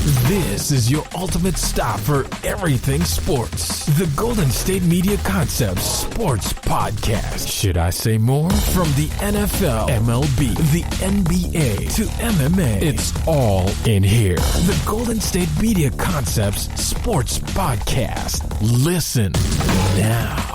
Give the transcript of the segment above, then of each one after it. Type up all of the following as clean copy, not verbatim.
This is your ultimate stop for everything sports. The Golden State Media Concepts Sports Podcast. Should I say more? From the NFL, MLB, the NBA to MMA, it's all in here. The Golden State Media Concepts Sports Podcast. Listen now.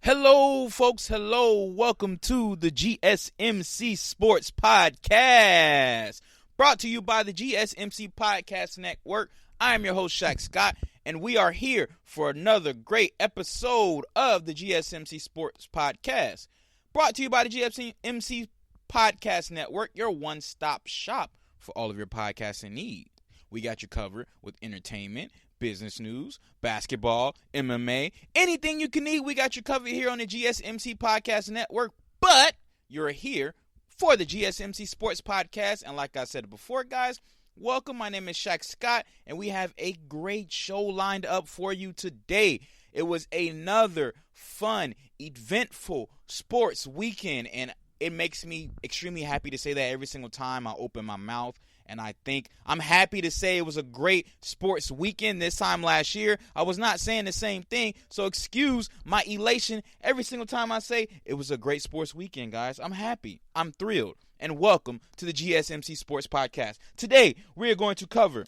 Hello, folks. Hello. Welcome to the GSMC Sports Podcast, brought to you by the GSMC Podcast Network. I am your host, Shaq Scott, and we are here for another great episode of the GSMC Sports Podcast, brought to you by the GSMC Podcast Network, your one-stop shop for all of your podcasting needs. We got you covered with entertainment, business news, basketball, MMA, anything you can need, we got you covered here on the GSMC Podcast Network. But you're here for the GSMC Sports Podcast, and like I said before, guys, welcome. My name is Shaq Scott, and we have a great show lined up for you today. It was another fun, eventful sports weekend, and it makes me extremely happy to say that every single time I open my mouth. And I think I'm happy to say it was a great sports weekend this time last year. I was not saying the same thing, so excuse my elation every single time I say it was a great sports weekend, guys. I'm happy. I'm thrilled. And welcome to the GSMC Sports Podcast. Today, we are going to cover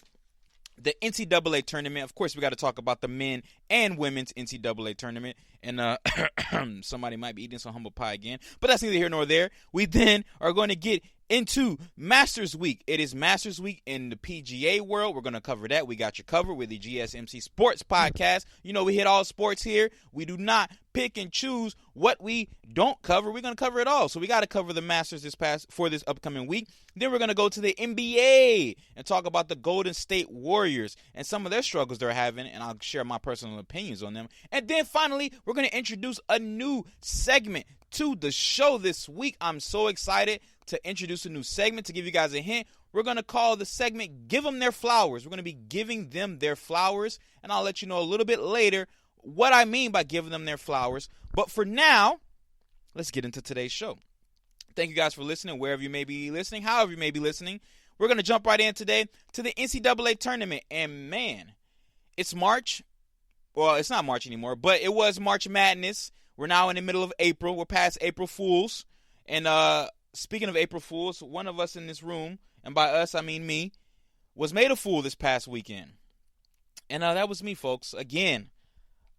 the NCAA tournament. Of course, we got to talk about the men and women's NCAA tournament. And somebody might be eating some humble pie again, but that's neither here nor there. We then are going to get into Masters Week. It is Masters Week in the PGA world. We're going to cover that. We got you covered with the GSMC Sports Podcast. You know, we hit all sports here. We do not pick and choose what we don't cover. We're going to cover it all. So we got to cover the Masters for this upcoming week. Then we're going to go to the NBA and talk about the Golden State Warriors and some of their struggles they're having, and I'll share my personal opinions on them. And then finally, we're going to introduce a new segment to the show this week. I'm so excited to introduce a new segment. To give you guys a hint, we're going to call the segment Give Them Their Flowers. We're going to be giving them their flowers, and I'll let you know a little bit later what I mean by giving them their flowers. But for now, let's get into today's show. Thank you guys for listening, wherever you may be listening, however you may be listening. We're going to jump right in today to the NCAA tournament, and man, it's March. Well, it's not March anymore, but it was March Madness. We're now in the middle of April. We're past April Fools. And speaking of April Fools, one of us in this room, and by us I mean me, was made a fool this past weekend. And that was me, folks. Again,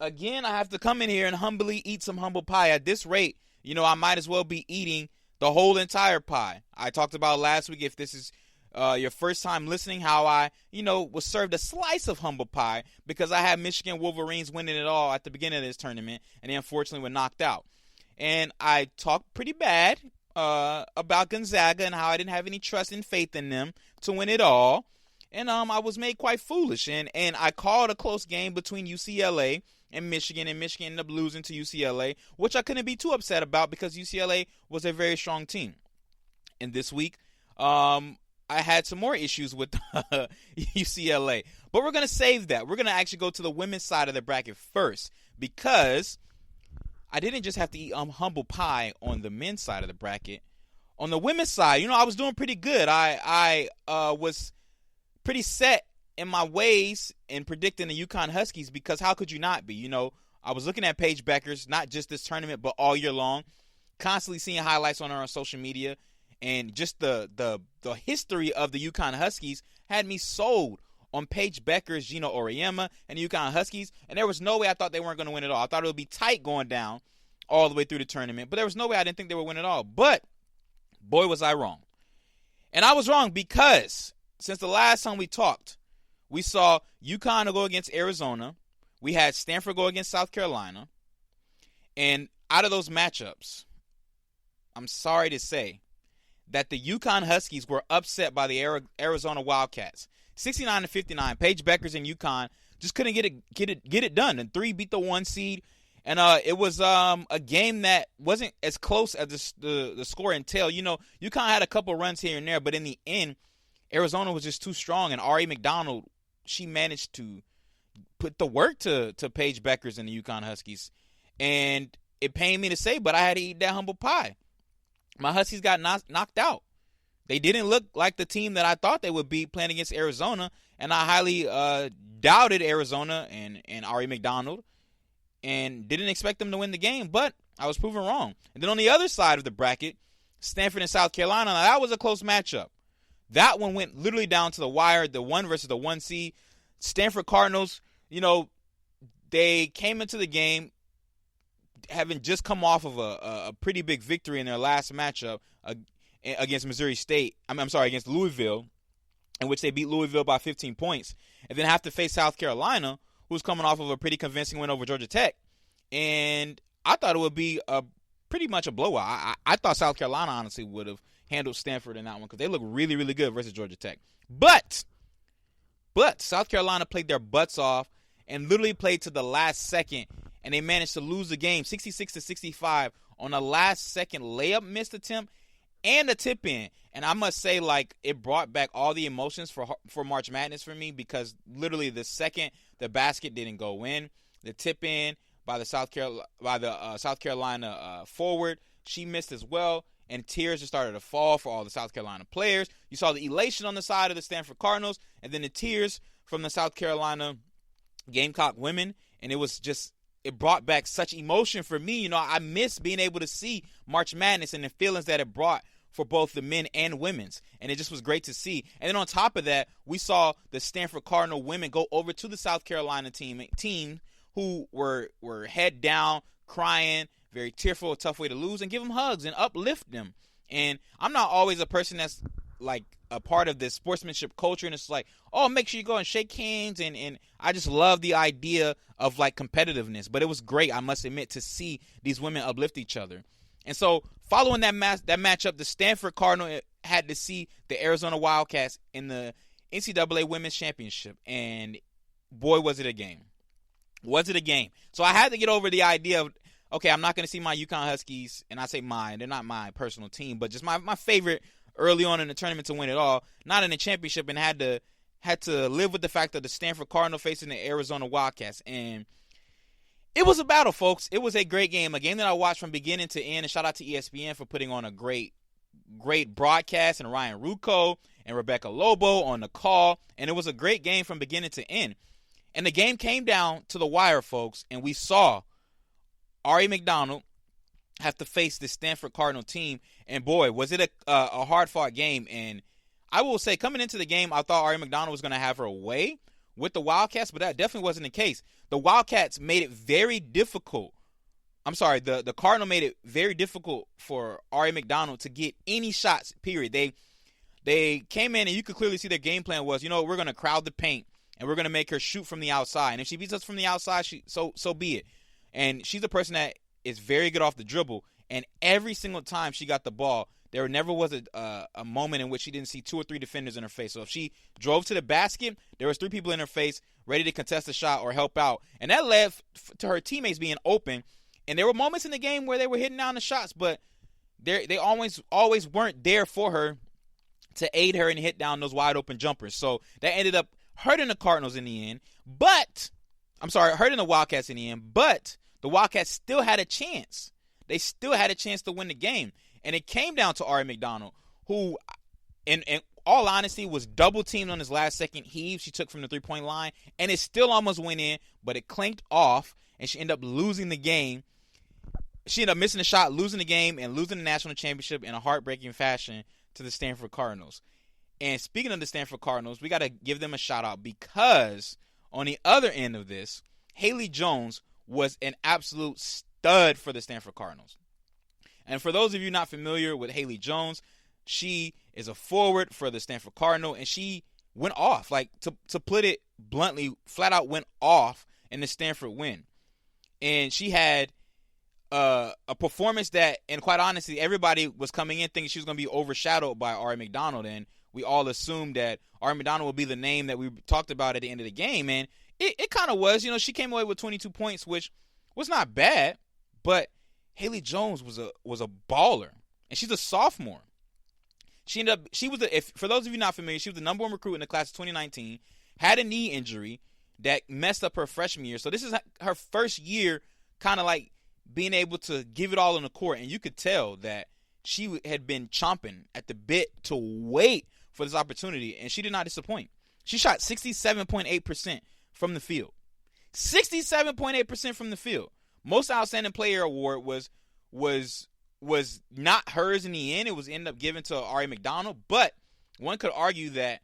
I have to come in here and humbly eat some humble pie. At this rate, you know, I might as well be eating the whole entire pie. I talked about last week, if this is your first time listening, how I, was served a slice of humble pie because I had Michigan Wolverines winning it all at the beginning of this tournament, and they unfortunately were knocked out. And I talked pretty bad about Gonzaga and how I didn't have any trust and faith in them to win it all. And I was made quite foolish. And I called a close game between UCLA and Michigan ended up losing to UCLA, which I couldn't be too upset about because UCLA was a very strong team. And this week, I had some more issues with UCLA. But we're going to save that. We're going to actually go to the women's side of the bracket first because I didn't just have to eat humble pie on the men's side of the bracket. On the women's side, I was doing pretty good. I was pretty set in my ways in predicting the UConn Huskies because how could you not be? I was looking at Paige Beckers, not just this tournament, but all year long, constantly seeing highlights on her on social media. And just the history of the UConn Huskies had me sold on Paige Beckers, Gino Auriemma, and the UConn Huskies. And there was no way I thought they weren't going to win it all. I thought it would be tight going down all the way through the tournament. But there was no way I didn't think they would win it all. But, boy, was I wrong. And I was wrong because since the last time we talked, we saw UConn go against Arizona. We had Stanford go against South Carolina. And out of those matchups, I'm sorry to say that the UConn Huskies were upset by the Arizona Wildcats. 69-59. Paige Beckers and UConn just couldn't get it done. And 3 beat the 1 seed. And it was a game that wasn't as close as the score entailed. You know, UConn had a couple runs here and there, but in the end, Arizona was just too strong. And Ari McDonald, she managed to put the work to Paige Beckers and the UConn Huskies. And it pained me to say, but I had to eat that humble pie. My Huskies got knocked out. They didn't look like the team that I thought they would be playing against Arizona, and I highly doubted Arizona and Ari McDonald and didn't expect them to win the game, but I was proven wrong. And then on the other side of the bracket, Stanford and South Carolina, now that was a close matchup. That one went literally down to the wire, the 1 versus the 1 seed. Stanford Cardinals, you know, they came into the game having just come off of a pretty big victory in their last matchup against Missouri State. Against Louisville, in which they beat Louisville by 15 points, and then have to face South Carolina, who's coming off of a pretty convincing win over Georgia Tech. And I thought it would be pretty much a blowout. I thought South Carolina honestly would have handled Stanford in that one because they look really, really good versus Georgia Tech. But South Carolina played their butts off and literally played to the last second, and they managed to lose the game 66-65 on a last-second layup missed attempt and a tip-in. And I must say, like, it brought back all the emotions for March Madness for me because literally the second the basket didn't go in, the tip-in by the South Carolina forward, she missed as well, and tears just started to fall for all the South Carolina players. You saw the elation on the side of the Stanford Cardinals, and then the tears from the South Carolina Gamecock women, and it brought back such emotion for me. You know, I miss being able to see March Madness and the feelings that it brought for both the men and women's, and it just was great to see. And then on top of that, we saw the Stanford Cardinal women go over to the South Carolina team who were head down, crying, very tearful, a tough way to lose, and give them hugs and uplift them. And I'm not always a person that's like a part of this sportsmanship culture, and it's like, oh, make sure you go and shake hands, and I just love the idea of like competitiveness. But it was great, I must admit, to see these women uplift each other. And so following that matchup, the Stanford Cardinal had to see the Arizona Wildcats in the NCAA Women's Championship, and boy, was it a game. Was it a game? So I had to get over the idea of, okay, I'm not going to see my UConn Huskies, and I say mine, they're not my personal team, but just my favorite early on in the tournament to win it all, not in the championship, and had to live with the fact that the Stanford Cardinal facing the Arizona Wildcats. And it was a battle, folks. It was a great game, a game that I watched from beginning to end, and shout out to ESPN for putting on a great broadcast, and Ryan Rucco and Rebecca Lobo on the call, and it was a great game from beginning to end. And the game came down to the wire, folks, and we saw Ari McDonald have to face the Stanford Cardinal team, and boy, was it a hard-fought game. And I will say, coming into the game, I thought Ari McDonald was going to have her way with the Wildcats, but that definitely wasn't the case. The Wildcats made it very difficult. The Cardinal made it very difficult for Ari McDonald to get any shots, period. They came in, and you could clearly see their game plan was, we're going to crowd the paint, and we're going to make her shoot from the outside. And if she beats us from the outside, so be it. And she's a person that is very good off the dribble. And every single time she got the ball, there never was a moment in which she didn't see 2 or 3 defenders in her face. So if she drove to the basket, there was 3 people in her face ready to contest the shot or help out. And that led to her teammates being open. And there were moments in the game where they were hitting down the shots, but they always weren't there for her to aid her and hit down those wide open jumpers. So that ended up hurting the Cardinals in the end. Hurting the Wildcats in the end. But the Wildcats still had a chance. They still had a chance to win the game. And it came down to Ari McDonald, who, in all honesty, was double-teamed on his last-second heave she took from the three-point line. And it still almost went in, but it clanked off, and she ended up losing the game. She ended up missing the shot, losing the game, and losing the national championship in a heartbreaking fashion to the Stanford Cardinals. And speaking of the Stanford Cardinals, we got to give them a shout-out because on the other end of this, Haley Jones was an absolute stud for the Stanford Cardinals. And for those of you not familiar with Haley Jones, she is a forward for the Stanford Cardinal, and she went off. Like, to put it bluntly, flat out went off in the Stanford win. And she had a performance that, and quite honestly, everybody was coming in thinking she was going to be overshadowed by Ari McDonald, and we all assumed that Ari McDonald would be the name that we talked about at the end of the game, and it kind of was. She came away with 22 points, which was not bad, but Haley Jones was a baller, and she's a sophomore. For those of you not familiar, she was the number 1 recruit in the class of 2019, had a knee injury that messed up her freshman year, so this is her first year kind of like being able to give it all on the court, and you could tell that she had been chomping at the bit to wait for this opportunity, and she did not disappoint. She shot 67.8% from the field. 67.8% from the field. Most Outstanding Player award was not hers in the end. It was ended up given to Ari McDonald, but one could argue that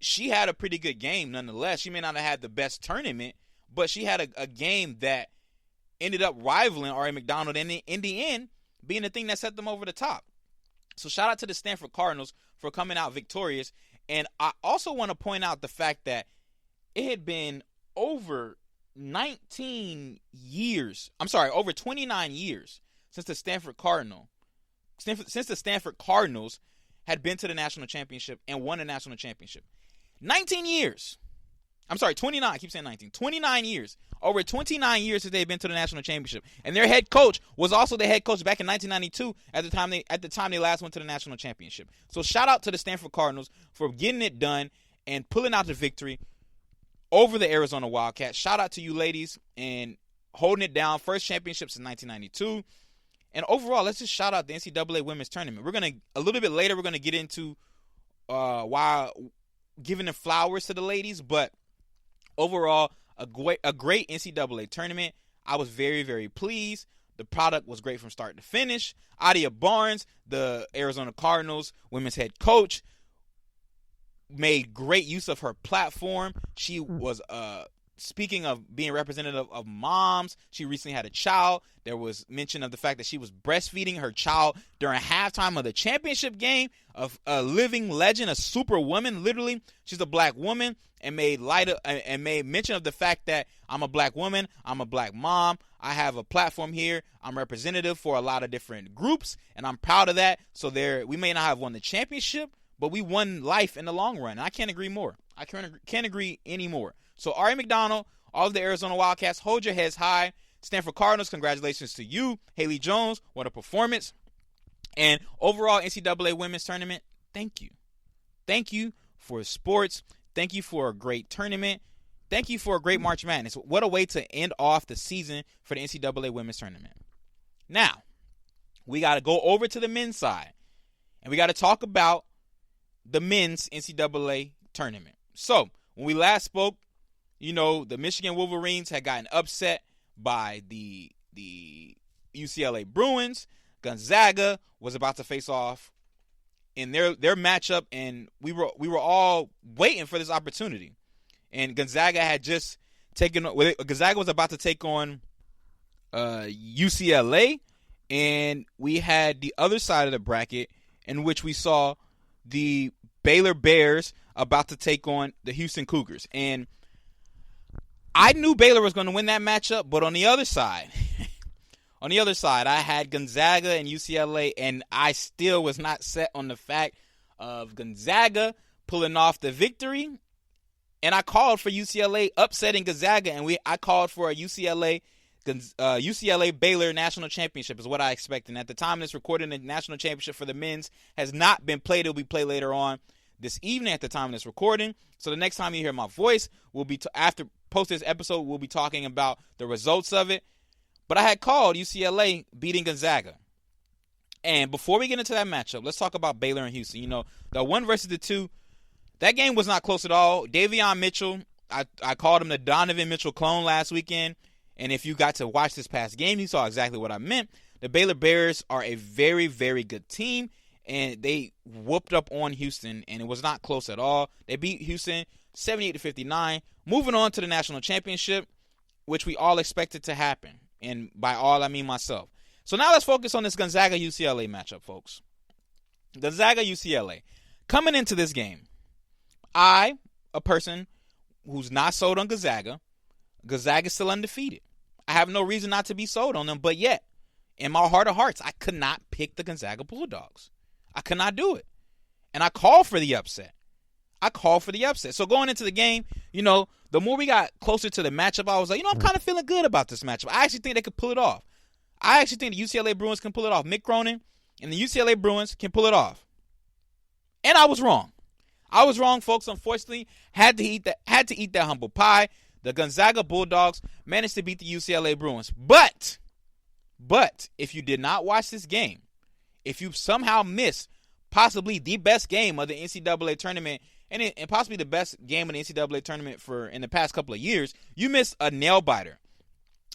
she had a pretty good game nonetheless. She may not have had the best tournament, but she had a game that ended up rivaling Ari McDonald, and in the end being the thing that set them over the top. So shout out to the Stanford Cardinals for coming out victorious. And I also want to point out the fact that it had been over 29 years since the Stanford Cardinals had been to the national championship and won a national championship. 19 years. I'm sorry, 29. I keep saying 19. 29 years. Over 29 years since they've been to the national championship. And their head coach was also the head coach back in 1992 at the time they last went to the national championship. So shout out to the Stanford Cardinals for getting it done and pulling out the victory over the Arizona Wildcats. Shout out to you ladies and holding it down. First championship since 1992. And overall, let's just shout out the NCAA Women's Tournament. A little bit later, we're going to get into why giving the flowers to the ladies, but overall, a great NCAA tournament. I was very, very pleased. The product was great from start to finish. Adia Barnes, the Arizona Cardinals women's head coach, made great use of her platform. She was speaking of being representative of moms. She recently had a child. There was mention of the fact that she was breastfeeding her child during halftime of the championship game of a living legend, a superwoman. Literally, she's a black woman, and made mention of the fact that I'm a black woman, I'm a black mom, I have a platform here, I'm representative for a lot of different groups, and I'm proud of that. So we may not have won the championship, but we won life in the long run. And I can't agree more. I can't agree anymore. So Ari McDonald, all of the Arizona Wildcats, hold your heads high. Stanford Cardinals, congratulations to you. Haley Jones, what a performance. And overall NCAA Women's Tournament, thank you. Thank you for sports. Thank you for a great tournament. Thank you for a great March Madness. What a way to end off the season for the NCAA Women's Tournament. Now, we got to go over to the men's side, and we got to talk about the men's NCAA tournament. So, when we last spoke, the Michigan Wolverines had gotten upset by the UCLA Bruins. Gonzaga was about to face off in their matchup, and we were all waiting for this opportunity. And Gonzaga was about to take on UCLA, and we had the other side of the bracket in which we saw the Baylor Bears about to take on the Houston Cougars. And I knew Baylor was going to win that matchup, but on the other side, I had Gonzaga and UCLA, and I still was not set on the fact of Gonzaga pulling off the victory. And I called for UCLA upsetting Gonzaga, and I called for a UCLA Baylor national championship is what I expected. And at the time of this recording, the national championship for the men's has not been played. It will be played later on this evening at the time of this recording. So the next time you hear my voice, will be after post this episode, we'll be talking about the results of it. But I had called UCLA beating Gonzaga. And before we get into that matchup, let's talk about Baylor and Houston. The 1 versus the 2, that game was not close at all. Davion Mitchell, I called him the Donovan Mitchell clone last weekend. And if you got to watch this past game, you saw exactly what I meant. The Baylor Bears are a very, very good team, and they whooped up on Houston, and it was not close at all. They beat Houston 78-59, moving on to the national championship, which we all expected to happen. And by all, I mean myself. So now let's focus on this Gonzaga-UCLA matchup, folks. Gonzaga-UCLA. Coming into this game, I, a person who's not sold on Gonzaga's still undefeated. I have no reason not to be sold on them, but yet in my heart of hearts, I could not pick the Gonzaga Bulldogs. I could not do it. And I called for the upset. So going into the game, the more we got closer to the matchup, I was like, I'm kind of feeling good about this matchup. I actually think they could pull it off. I actually think the UCLA Bruins can pull it off. Mick Cronin and the UCLA Bruins can pull it off. And I was wrong. Folks. Unfortunately, had to eat that humble pie. The Gonzaga Bulldogs managed to beat the UCLA Bruins. But if you did not watch this game, if you somehow missed possibly the best game of the NCAA tournament and possibly the best game of the NCAA tournament in the past couple of years, you missed a nail biter.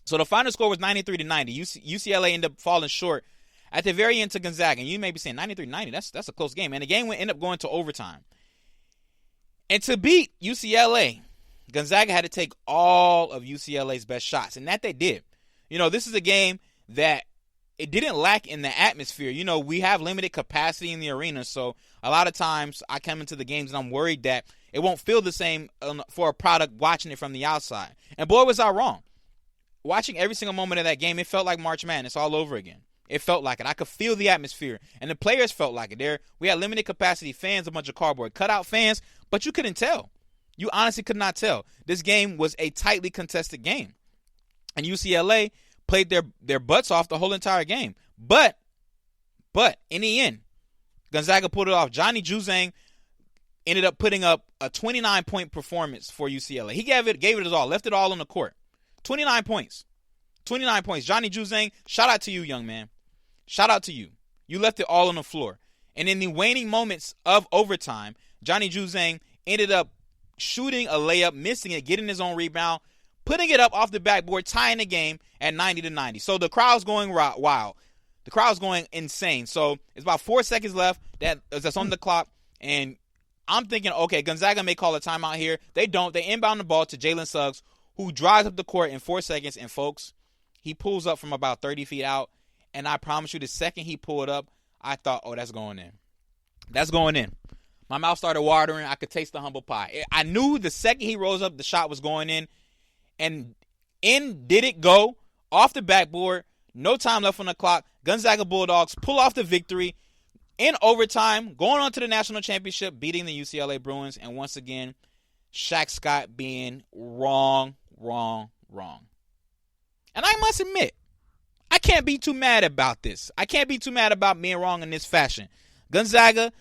So the final score was 93-90. UCLA ended up falling short at the very end to Gonzaga. And you may be saying 93-90, that's a close game. And the game ended up going to overtime. And to beat UCLA, Gonzaga had to take all of UCLA's best shots. And that they did. This is a game that it didn't lack in the atmosphere. We have limited capacity in the arena. So a lot of times I come into the games and I'm worried that it won't feel the same for a product watching it from the outside. And boy, was I wrong. Watching every single moment of that game, it felt like March Madness all over again. It felt like it. I could feel the atmosphere. And the players felt like it. We had limited capacity fans, a bunch of cardboard cutout fans, but you couldn't tell. You honestly could not tell. This game was a tightly contested game. And UCLA played their butts off the whole entire game. But in the end, Gonzaga pulled it off. Johnny Juzang ended up putting up a 29-point performance for UCLA. He gave it his all, left it all on the court. 29 points. Johnny Juzang, shout out to you, young man. Shout out to you. You left it all on the floor. And in the waning moments of overtime, Johnny Juzang ended up shooting a layup, missing it, getting his own rebound, putting it up off the backboard, tying the game at 90-90. So the crowd's going wild. The crowd's going insane. So it's about 4 seconds left. That's on the clock. And I'm thinking, okay, Gonzaga may call a timeout here. They don't. They inbound the ball to Jalen Suggs, who drives up the court in 4 seconds. And, folks, he pulls up from about 30 feet out. And I promise you, the second he pulled up, I thought, oh, that's going in. That's going in. My mouth started watering. I could taste the humble pie. I knew the second he rose up, the shot was going in. And in did it go, off the backboard. No time left on the clock. Gonzaga Bulldogs pull off the victory in overtime, going on to the national championship, beating the UCLA Bruins. And once again, Shaq Scott being wrong. And I must admit, I can't be too mad about this. I can't be too mad about being wrong in this fashion. Gonzaga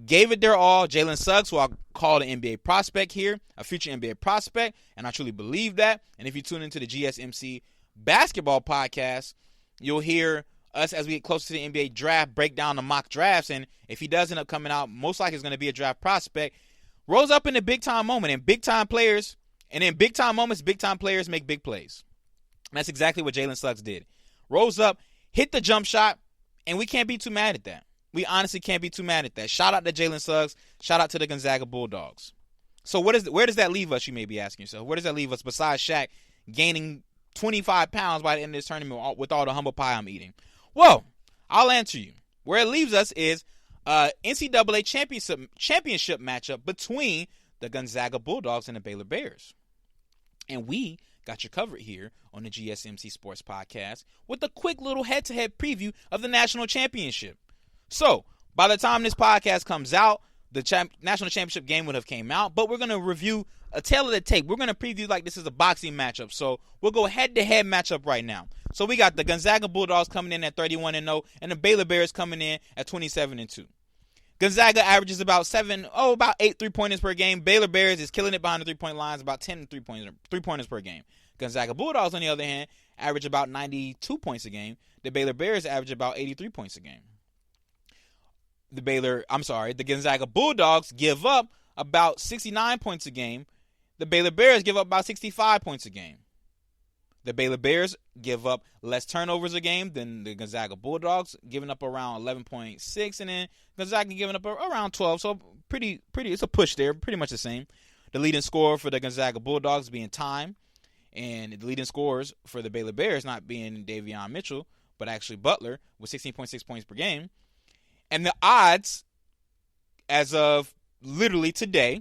gave it their all. Jalen Suggs, who I'll call an NBA prospect here, a future NBA prospect, and I truly believe that. And if you tune into the GSMC basketball podcast, you'll hear us as we get closer to the NBA draft break down the mock drafts. And if he does end up coming out, most likely it's going to be a draft prospect. Rose up in a big-time moment. And big-time players, and in big-time moments, big-time players make big plays. And that's exactly what Jalen Suggs did. Rose up, hit the jump shot, and we can't be too mad at that. We honestly can't be too mad at that. Shout out to Jalen Suggs. Shout out to the Gonzaga Bulldogs. So where does that leave us, you may be asking yourself? Where does that leave us besides Shaq gaining 25 pounds by the end of this tournament with all the humble pie I'm eating? Well, I'll answer you. Where it leaves us is NCAA championship matchup between the Gonzaga Bulldogs and the Baylor Bears. And we got you covered here on the GSMC Sports Podcast with a quick little head-to-head preview of the national championship. So, by the time this podcast comes out, the national championship game would have came out, but we're going to review a tail of the tape. We're going to preview like this is a boxing matchup. So, we'll go head-to-head matchup right now. So, we got the Gonzaga Bulldogs coming in at 31-0 and the Baylor Bears coming in at 27-2. Gonzaga averages about 8 3-pointers per game. Baylor Bears is killing it behind the three-point lines, about 10 three-pointers per game. Gonzaga Bulldogs, on the other hand, average about 92 points a game. The Baylor Bears average about 83 points a game. The Gonzaga Bulldogs give up about 69 points a game. The Baylor Bears give up about 65 points a game. The Baylor Bears give up less turnovers a game than the Gonzaga Bulldogs, giving up around 11.6, and then Gonzaga giving up around 12. So pretty, it's a push there, pretty much the same. The leading scorer for the Gonzaga Bulldogs being Time, and the leading scorers for the Baylor Bears not being Davion Mitchell, but actually Butler with 16.6 points per game. And the odds, as of literally today,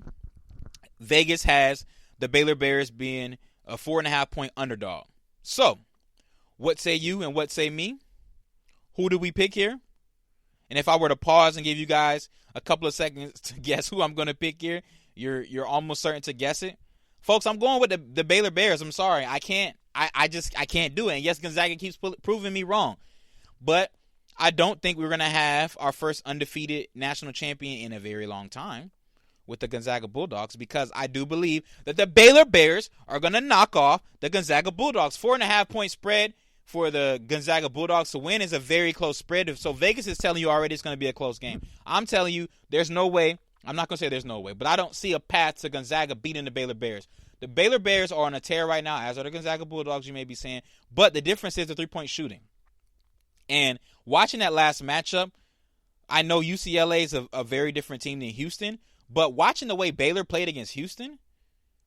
Vegas has the Baylor Bears being a 4.5-point underdog. So, what say you and what say me? who do we pick here? And if I were to pause and give you guys a couple of seconds to guess who I'm going to pick here, you're almost certain to guess it. Folks, I'm going with the Baylor Bears. I'm sorry. I can't do it. And yes, Gonzaga keeps proving me wrong. But I don't think we're going to have our first undefeated national champion in a very long time with the Gonzaga Bulldogs, because I do believe that the Baylor Bears are going to knock off the Gonzaga Bulldogs. 4.5-point spread for the Gonzaga Bulldogs to win is a very close spread. So Vegas is telling you already it's going to be a close game. I'm telling you there's no way. I'm not going to say there's no way, but I don't see a path to Gonzaga beating the Baylor Bears. The Baylor Bears are on a tear right now, as are the Gonzaga Bulldogs, you may be saying. But the difference is the three-point shooting. And watching that last matchup, I know UCLA is a very different team than Houston, but watching the way Baylor played against Houston,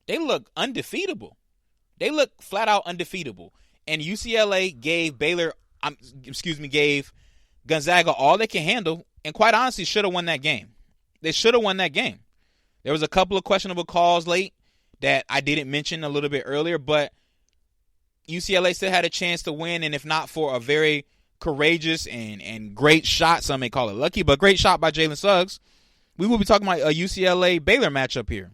they look undefeatable. They look flat out undefeatable. And UCLA gave Gonzaga all they can handle, and quite honestly should have won that game. They should have won that game. There was a couple of questionable calls late that I didn't mention a little bit earlier, but UCLA still had a chance to win, and if not for a very courageous and great shot, some may call it lucky, but great shot by Jalen Suggs, we will be talking about a UCLA-Baylor matchup here.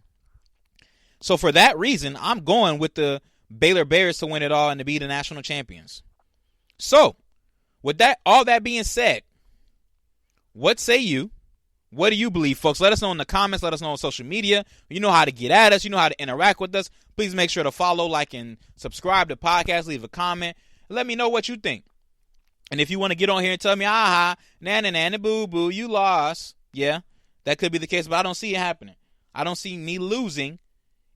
So for that reason, I'm going with the Baylor Bears to win it all and to be the national champions. So, with that, all that being said, what say you? What do you believe, folks? Let us know in the comments. Let us know on social media. You know how to get at us. You know how to interact with us. Please make sure to follow, like, and subscribe to the podcast. Leave a comment. Let me know what you think. And if you want to get on here and tell me, na boo boo, you lost. Yeah, that could be the case, but I don't see it happening. I don't see me losing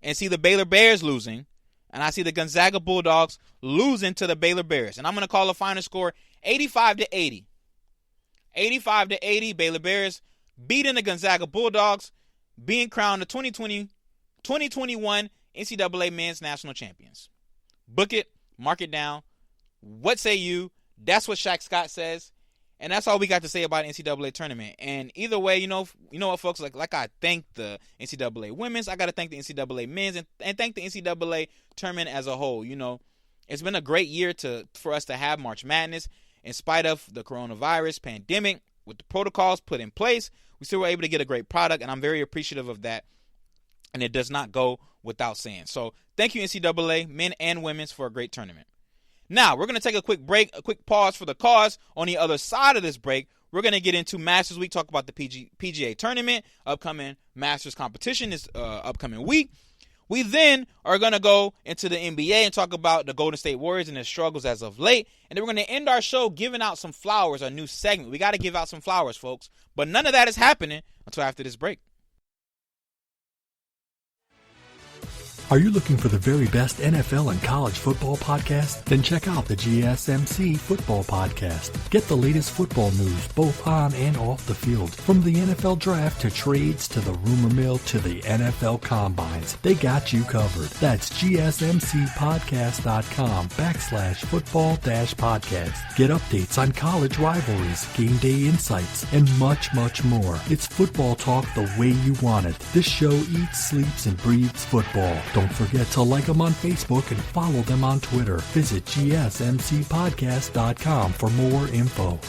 and see the Baylor Bears losing, and I see the Gonzaga Bulldogs losing to the Baylor Bears. And I'm going to call a final score 85-80. 85-80, Baylor Bears beating the Gonzaga Bulldogs, being crowned the 2021 NCAA Men's National Champions. Book it, mark it down. What say you? That's what Shaq Scott says. And that's all we got to say about the NCAA tournament. And either way, you know what, folks, like I thank the NCAA women's, I got to thank the NCAA men's, and thank the NCAA tournament as a whole. You know, it's been a great year for us to have March Madness. In spite of the coronavirus pandemic, with the protocols put in place, we still were able to get a great product, and I'm very appreciative of that. And it does not go without saying. So thank you, NCAA, men and women's, for a great tournament. Now, we're going to take a quick break, a quick pause for the cause. On the other side of this break, we're going to get into Masters Week, talk about the PGA tournament, upcoming Masters competition this upcoming week. We then are going to go into the NBA and talk about the Golden State Warriors and their struggles as of late. And then we're going to end our show giving out some flowers, a new segment. We got to give out some flowers, folks. But none of that is happening until after this break. Are you looking for the very best NFL and college football podcast? Then check out the GSMC Football Podcast. Get the latest football news both on and off the field. From the NFL Draft to trades to the rumor mill to the NFL Combines, they got you covered. That's GSMCpodcast.com/football-podcast. Get updates on college rivalries, game day insights, and much, much more. It's football talk the way you want it. This show eats, sleeps, and breathes football. Don't forget to like them on Facebook and follow them on Twitter. Visit GSMCpodcast.com for more info.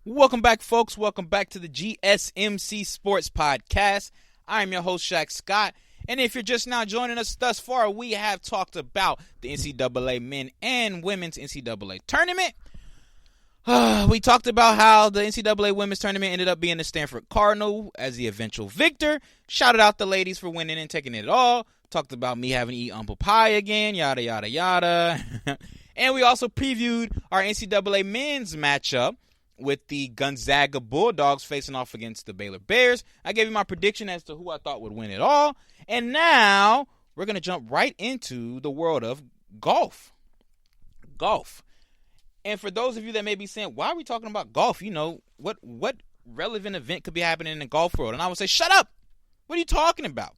Welcome back, folks. Welcome back to the GSMC Sports Podcast. I am your host, Shaq Scott. And if you're just now joining us thus far, we have talked about the NCAA men and women's NCAA tournament. We talked about how the NCAA women's tournament ended up being the Stanford Cardinal as the eventual victor. Shouted out the ladies for winning and taking it all. Talked about me having to eat humble pie again, yada, yada, yada. And we also previewed our NCAA men's matchup with the Gonzaga Bulldogs facing off against the Baylor Bears. I gave you my prediction as to who I thought would win it all. And now we're going to jump right into the world of golf. Golf. And for those of you that may be saying, why are we talking about golf? You know, what relevant event could be happening in the golf world? And I would say, shut up. What are you talking about?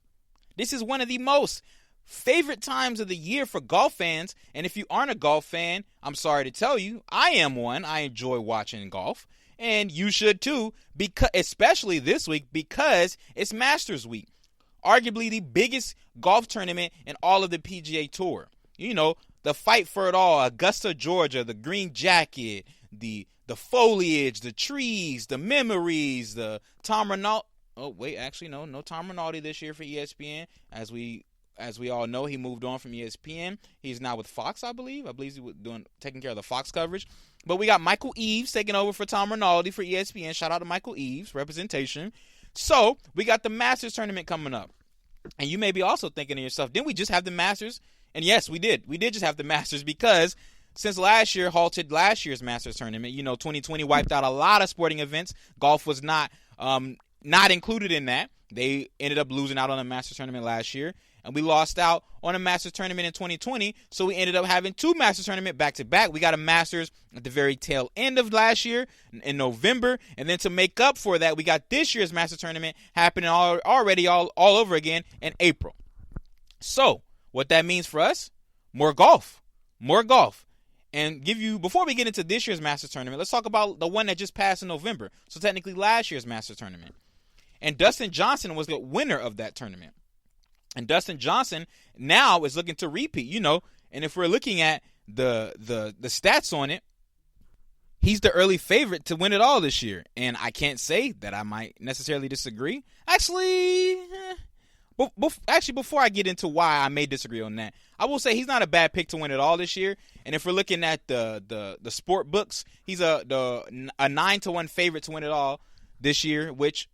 This is one of the most favorite times of the year for golf fans. And if you aren't a golf fan, I'm sorry to tell you, I am one. I enjoy watching golf. And you should too, because especially this week, because it's Masters Week. Arguably the biggest golf tournament in all of the PGA Tour. You know, the fight for it all, Augusta, Georgia, the green jacket, the foliage, the trees, the memories, the Tom Rinaldi. Oh, wait, actually, no Tom Rinaldi this year for ESPN. As we all know, he moved on from ESPN. He's now with Fox, I believe. I believe he's taking care of the Fox coverage. But we got Michael Eaves taking over for Tom Rinaldi for ESPN. Shout out to Michael Eaves, representation. So we got the Masters tournament coming up. And you may be also thinking to yourself, didn't we just have the Masters? And yes, we did. We did just have the Masters because since last year halted last year's Masters tournament, 2020 wiped out a lot of sporting events. Golf was not included in that. They ended up losing out on the Masters tournament last year. And we lost out on a Masters tournament in 2020, so we ended up having two Masters tournament back-to-back. We got a Masters at the very tail end of last year in November, and then to make up for that, we got this year's Masters tournament happening already all over again in April. So what that means for us, more golf. And before we get into this year's Masters tournament, let's talk about the one that just passed in November, so technically last year's Masters tournament. And Dustin Johnson was the winner of that tournament. And Dustin Johnson now is looking to repeat, and if we're looking at the stats on it, he's the early favorite to win it all this year. And I can't say that I might necessarily disagree. Actually, before I get into why I may disagree on that, I will say he's not a bad pick to win it all this year. And if we're looking at the sport books, he's a 9-1 favorite to win it all this year, which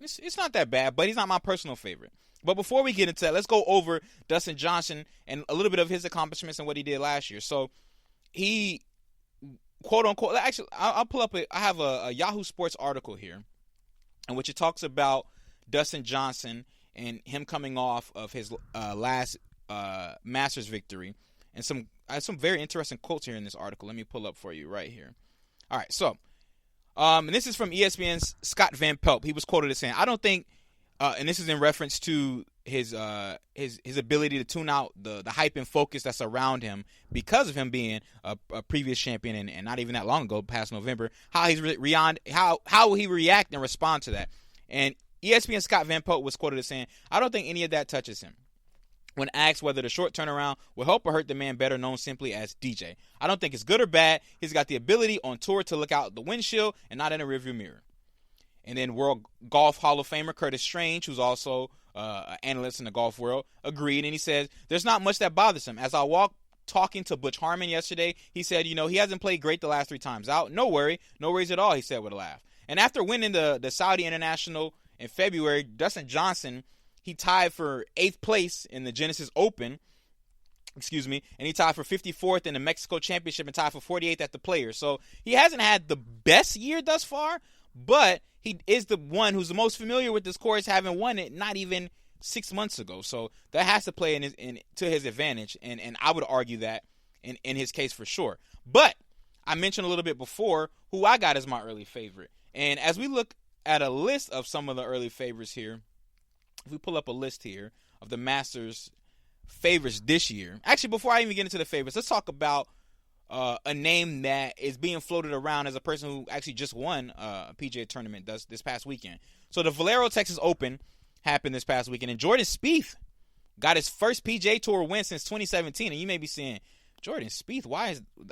it's not that bad, but he's not my personal favorite. But before we get into that, let's go over Dustin Johnson and a little bit of his accomplishments and what he did last year. So he, quote unquote, actually, I'll pull up I have a Yahoo Sports article here in which it talks about Dustin Johnson and him coming off of his last Masters victory. And I have some very interesting quotes here in this article. Let me pull up for you right here. All right, so and this is from ESPN's Scott Van Pelt. He was quoted as saying, I don't think, and this is in reference to his ability to tune out the hype and focus that's around him because of him being a previous champion and not even that long ago, past November. How will he react and respond to that? And ESPN Scott Van Pelt was quoted as saying, "I don't think any of that touches him." When asked whether the short turnaround will help or hurt the man better known simply as DJ, I don't think it's good or bad. He's got the ability on tour to look out the windshield and not in a rearview mirror. And then World Golf Hall of Famer Curtis Strange, who's also an analyst in the golf world, agreed. And he says, there's not much that bothers him. As I walked talking to Butch Harmon yesterday, he said, he hasn't played great the last 3 times out. No worries at all, he said with a laugh. And after winning the Saudi International in February, Dustin Johnson, he tied for 8th place in the Genesis Open, and he tied for 54th in the Mexico Championship and tied for 48th at the Players. So he hasn't had the best year thus far, but he is the one who's the most familiar with this course, having won it not even 6 months ago. So that has to play to his advantage, and I would argue that in his case for sure. But I mentioned a little bit before who I got as my early favorite. And as we look at a list of some of the early favorites here, if we pull up a list here of the Masters favorites this year. Actually, before I even get into the favorites, let's talk about a name that is being floated around as a person who actually just won a PGA tournament this past weekend. So the Valero Texas Open happened this past weekend, and Jordan Spieth got his first PGA Tour win since 2017. And you may be saying, Jordan Spieth,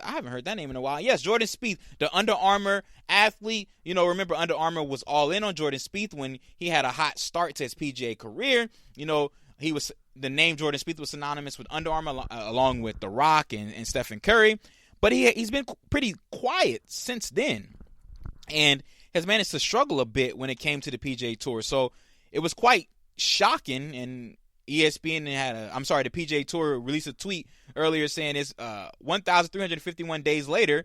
I haven't heard that name in a while. Yes, Jordan Spieth, the Under Armour athlete. Remember Under Armour was all in on Jordan Spieth when he had a hot start to his PGA career. The name Jordan Spieth was synonymous with Under Armour along with The Rock and Stephen Curry. But he's been pretty quiet since then and has managed to struggle a bit when it came to the PGA Tour. So it was quite shocking, and ESPN the PGA Tour released a tweet earlier saying it's 1,351 days later,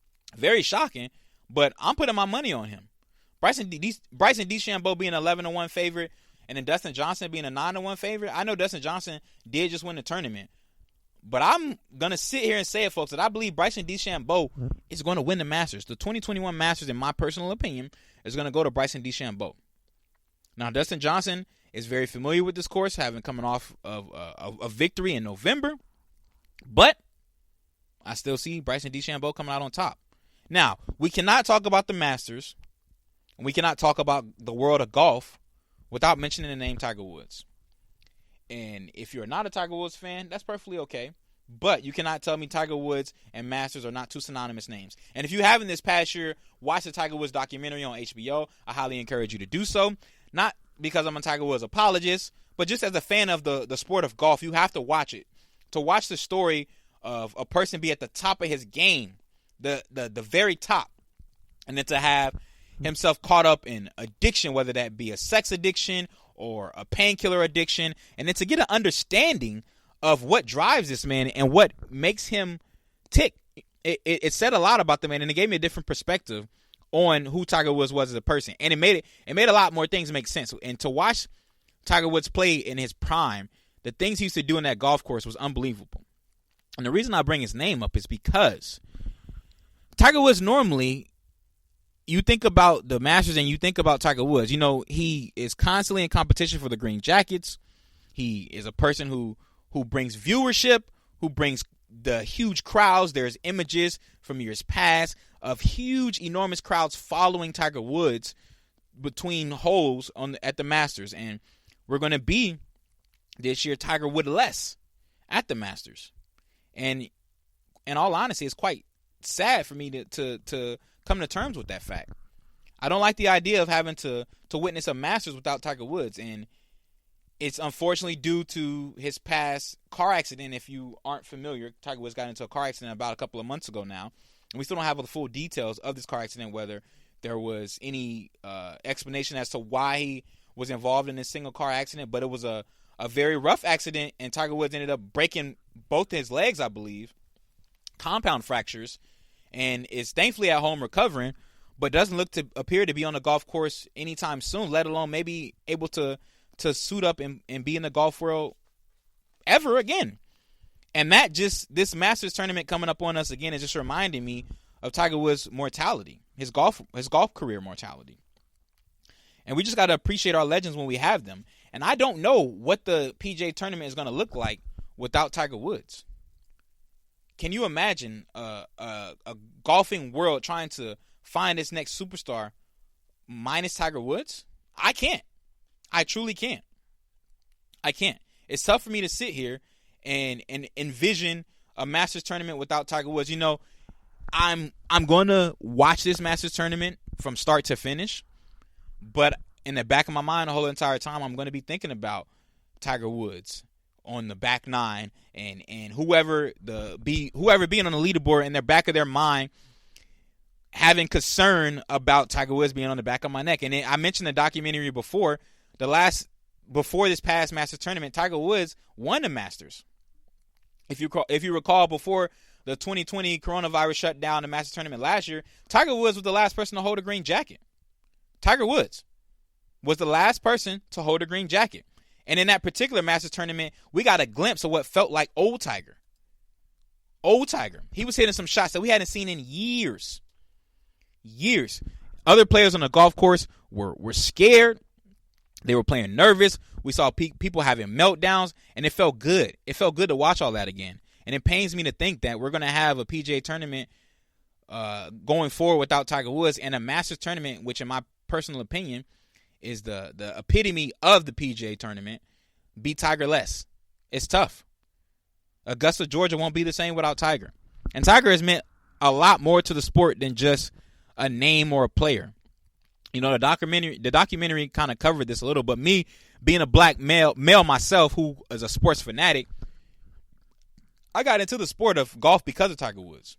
Very shocking, but I'm putting my money on him. Bryson DeChambeau being an 11-1 favorite, and then Dustin Johnson being a 9-1 favorite. I know Dustin Johnson did just win the tournament, but I'm going to sit here and say it, folks, that I believe Bryson DeChambeau is going to win the Masters. The 2021 Masters, in my personal opinion, is going to go to Bryson DeChambeau. Now, Dustin Johnson is very familiar with this course, having coming off of a victory in November, but I still see Bryson DeChambeau coming out on top. Now, we cannot talk about the Masters, and we cannot talk about the world of golf without mentioning the name Tiger Woods. And if you're not a Tiger Woods fan, that's perfectly okay. But you cannot tell me Tiger Woods and Masters are not two synonymous names. And if you haven't this past year watched the Tiger Woods documentary on HBO, I highly encourage you to do so. Not because I'm a Tiger Woods apologist, but just as a fan of the sport of golf, you have to watch it. To watch the story of a person be at the top of his game, the very top, and then to have himself caught up in addiction, whether that be a sex addiction or a painkiller addiction, and then to get an understanding of what drives this man and what makes him tick. It said a lot about the man, and it gave me a different perspective on who Tiger Woods was as a person, and it made a lot more things make sense. And to watch Tiger Woods play in his prime, the things he used to do in that golf course was unbelievable. And the reason I bring his name up is because Tiger Woods, normally, you think about the Masters and you think about Tiger Woods. You know, he is constantly in competition for the green jackets. He is a person who brings viewership, who brings the huge crowds. There's images from years past of huge, enormous crowds following Tiger Woods between holes at the Masters. And we're going to be, this year, Tiger Wood-less at the Masters. And in all honesty, it's quite sad for me to come to terms with that fact. I don't like the idea of having to witness a Masters without Tiger Woods, and it's unfortunately due to his past car accident. If you aren't familiar, Tiger Woods got into a car accident about a couple of months ago now, and we still don't have the full details of this car accident, whether there was any explanation as to why he was involved in this single car accident, but it was a very rough accident, and Tiger Woods ended up breaking both his legs, I believe, compound fractures, and is thankfully at home recovering, but doesn't appear to be on the golf course anytime soon, let alone maybe able to suit up and be in the golf world ever again. And this Masters tournament coming up on us again is just reminding me of Tiger Woods' mortality, his golf career mortality. And we just got to appreciate our legends when we have them. And I don't know what the PGA tournament is going to look like without Tiger Woods. Can you imagine a golfing world trying to find its next superstar minus Tiger Woods? I can't. I truly can't. I can't. It's tough for me to sit here and envision a Masters tournament without Tiger Woods. You know, I'm going to watch this Masters tournament from start to finish, but in the back of my mind the whole entire time, I'm going to be thinking about Tiger Woods on the back nine and whoever being on the leaderboard in their back of their mind, having concern about Tiger Woods being on the back of my neck. And I mentioned the documentary before. Before this past Masters tournament, Tiger Woods won the Masters. If you recall, before the 2020 coronavirus shut down the Masters tournament last year, Tiger Woods was the last person to hold a green jacket. Tiger Woods was the last person to hold a green jacket. And in that particular Masters tournament, we got a glimpse of what felt like old Tiger. Old Tiger. He was hitting some shots that we hadn't seen in years. Years. Other players on the golf course were scared. They were playing nervous. We saw people having meltdowns, and it felt good. It felt good to watch all that again. And it pains me to think that we're going to have a PGA tournament going forward without Tiger Woods, and a Masters tournament, which in my personal opinion is the epitome of the PGA tournament, be Tiger-less. It's tough. Augusta, Georgia won't be the same without Tiger. And Tiger has meant a lot more to the sport than just a name or a player. You know, the documentary kind of covered this a little, but me being a black male myself who is a sports fanatic, I got into the sport of golf because of Tiger Woods.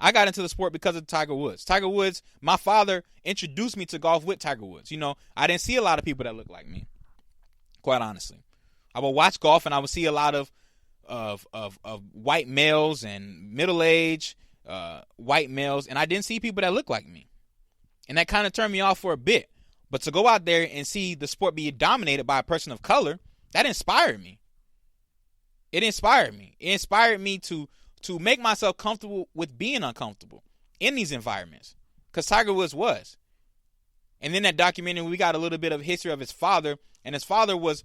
I got into the sport because of Tiger Woods. Tiger Woods, my father introduced me to golf with Tiger Woods. You know, I didn't see a lot of people that looked like me, quite honestly. I would watch golf and I would see a lot of white males and middle-aged white males, and I didn't see people that look like me. And that kind of turned me off for a bit. But to go out there and see the sport be dominated by a person of color, that inspired me. It inspired me. It inspired me to make myself comfortable with being uncomfortable in these environments, because Tiger Woods was. And then that documentary, we got a little bit of history of his father, and his father was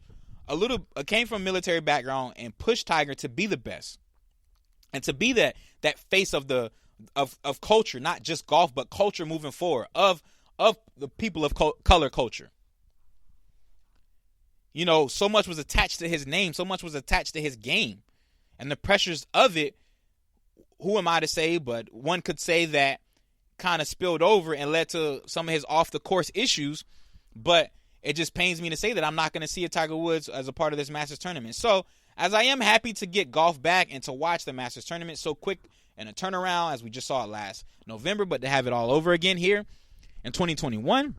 came from a military background and pushed Tiger to be the best, and to be that face of culture, not just golf, but culture moving forward of the people of color culture. You know, so much was attached to his name, so much was attached to his game, and the pressures of it. Who am I to say? But one could say that kind of spilled over and led to some of his off the course issues. But it just pains me to say that I'm not going to see a Tiger Woods as a part of this Masters tournament. So, as I am happy to get golf back and to watch the Masters tournament so quick and a turnaround, as we just saw it last November, but to have it all over again here in 2021,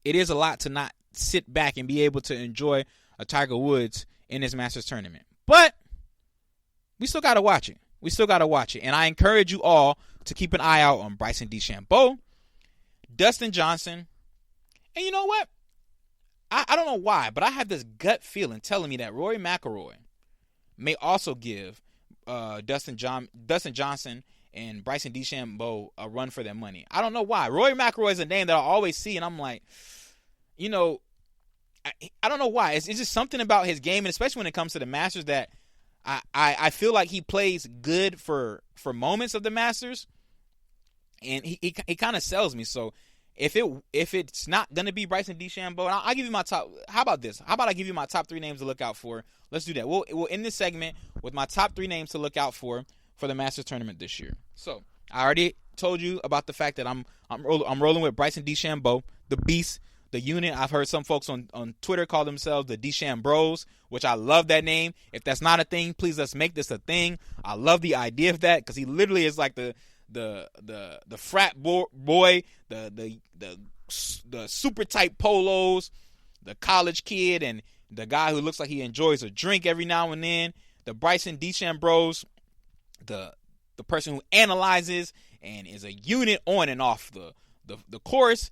it is a lot to not sit back and be able to enjoy a Tiger Woods in this Masters tournament. But we still got to watch it. We still got to watch it. And I encourage you all to keep an eye out on Bryson DeChambeau, Dustin Johnson. And you know what? I don't know why, but I have this gut feeling telling me that Rory McIlroy may also give Dustin Johnson and Bryson DeChambeau a run for their money. I don't know why. Rory McIlroy is a name that I always see, and I'm like, you know, I don't know why. It's just something about his game, and especially when it comes to the Masters, that I feel like he plays good for moments of the Masters, and he kind of sells me. So if it's not going to be Bryson DeChambeau, I'll give you my top. How about this? How about I give you my top 3 names to look out for? Let's do that. We'll end this segment with my top 3 names to look out for the Masters tournament this year. So I already told you about the fact that I'm rolling with Bryson DeChambeau, the beast, the unit. I've heard some folks on Twitter call themselves the DeChambros, which I love that name. If that's not a thing, please let's make this a thing. I love the idea of that, because he literally is like the frat boy, the super tight polos, the college kid, and the guy who looks like he enjoys a drink every now and then. The Bryson DeChambros, the person who analyzes and is a unit on and off the course,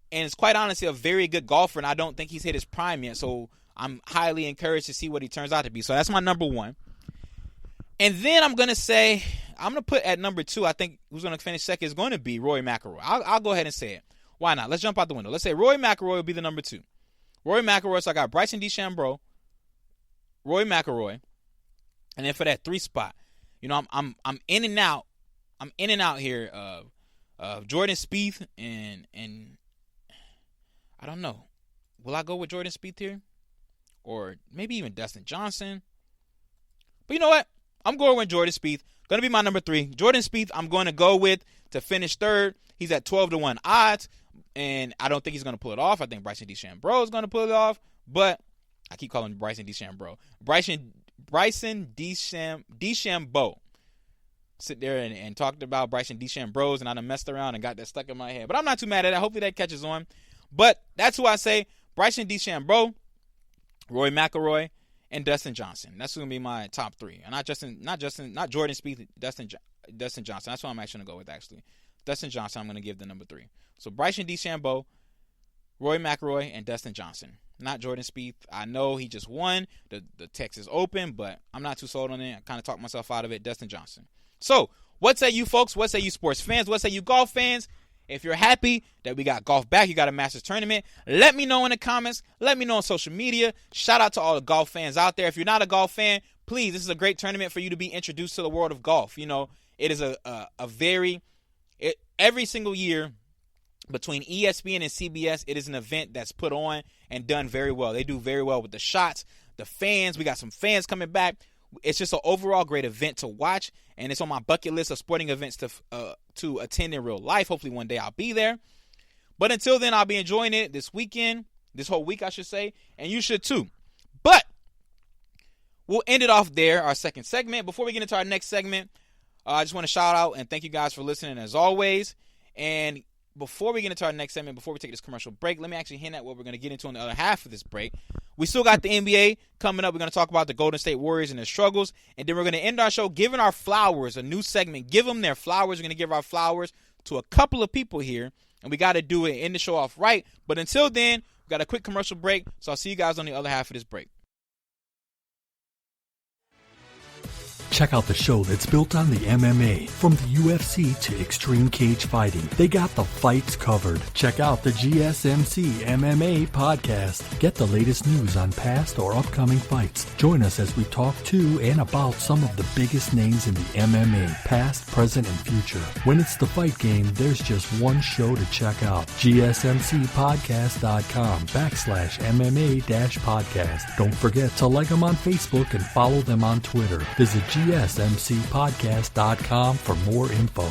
and is quite honestly a very good golfer, and I don't think he's hit his prime yet, so I'm highly encouraged to see what he turns out to be. So that's my number 1. And then I'm going to put at number 2, I think who's going to finish second is going to be Rory McIlroy. I'll go ahead and say it. Why not? Let's jump out the window. Let's say Rory McIlroy will be the number 2. Rory McIlroy, so I got Bryson DeChambeau, Rory McIlroy, and then for that 3 spot, you know, I'm in and out. I'm in and out here of Jordan Spieth and I don't know. Will I go with Jordan Spieth here? Or maybe even Dustin Johnson? But you know what? I'm going with Jordan Spieth. Going to be my number 3. Jordan Spieth, I'm going to go with to finish third. He's at 12-1 odds, and I don't think he's going to pull it off. I think Bryson DeChambeau is going to pull it off, but I keep calling him Bryson DeChambeau. Bryson DeChambeau. Sit there and talked about Bryson DeChambeau, and I done messed around and got that stuck in my head. But I'm not too mad at it. Hopefully that catches on. But that's who I say: Bryson DeChambeau, Rory McIlroy, and Dustin Johnson. That's going to be my top 3. And not Jordan Spieth, Dustin Johnson. That's what I'm actually going to go with, actually. Dustin Johnson, I'm going to give the number 3. So Bryson DeChambeau, Rory McIlroy, and Dustin Johnson. Not Jordan Spieth. I know he just won the Texas Open, but I'm not too sold on it. I kind of talked myself out of it. Dustin Johnson. So what say you folks? What say you sports fans? What say you golf fans? If you're happy that we got golf back, you got a Masters tournament, let me know in the comments. Let me know on social media. Shout out to all the golf fans out there. If you're not a golf fan, please, this is a great tournament for you to be introduced to the world of golf. You know, it is every single year between ESPN and CBS, it is an event that's put on and done very well. They do very well with the shots, the fans. We got some fans coming back. It's just an overall great event to watch, and it's on my bucket list of sporting events to attend in real life. Hopefully one day I'll be there. But until then, I'll be enjoying it this weekend, this whole week I should say, and you should too. But we'll end it off there, our second segment. Before we get into our next segment, I just want to shout out and thank you guys for listening as always. And before we get into our next segment, before we take this commercial break, let me actually hint at what we're going to get into on the other half of this break. We still got the NBA coming up. We're going to talk about the Golden State Warriors and their struggles. And then we're going to end our show giving our flowers, a new segment. Give them their flowers. We're going to give our flowers to a couple of people here. And we got to do it, end the show off right. But until then, we got a quick commercial break. So I'll see you guys on the other half of this break. Check out the show that's built on the MMA, from the UFC to extreme cage fighting. They got the fights covered. Check out the GSMC MMA podcast. Get the latest news on past or upcoming fights. Join us as we talk to and about some of the biggest names in the MMA, past, present, and future. When it's the fight game, there's just one show to check out. GSMCpodcast.com/MMA-podcast. Don't forget to like them on Facebook and follow them on Twitter. Visit GSMCpodcast.com for more info.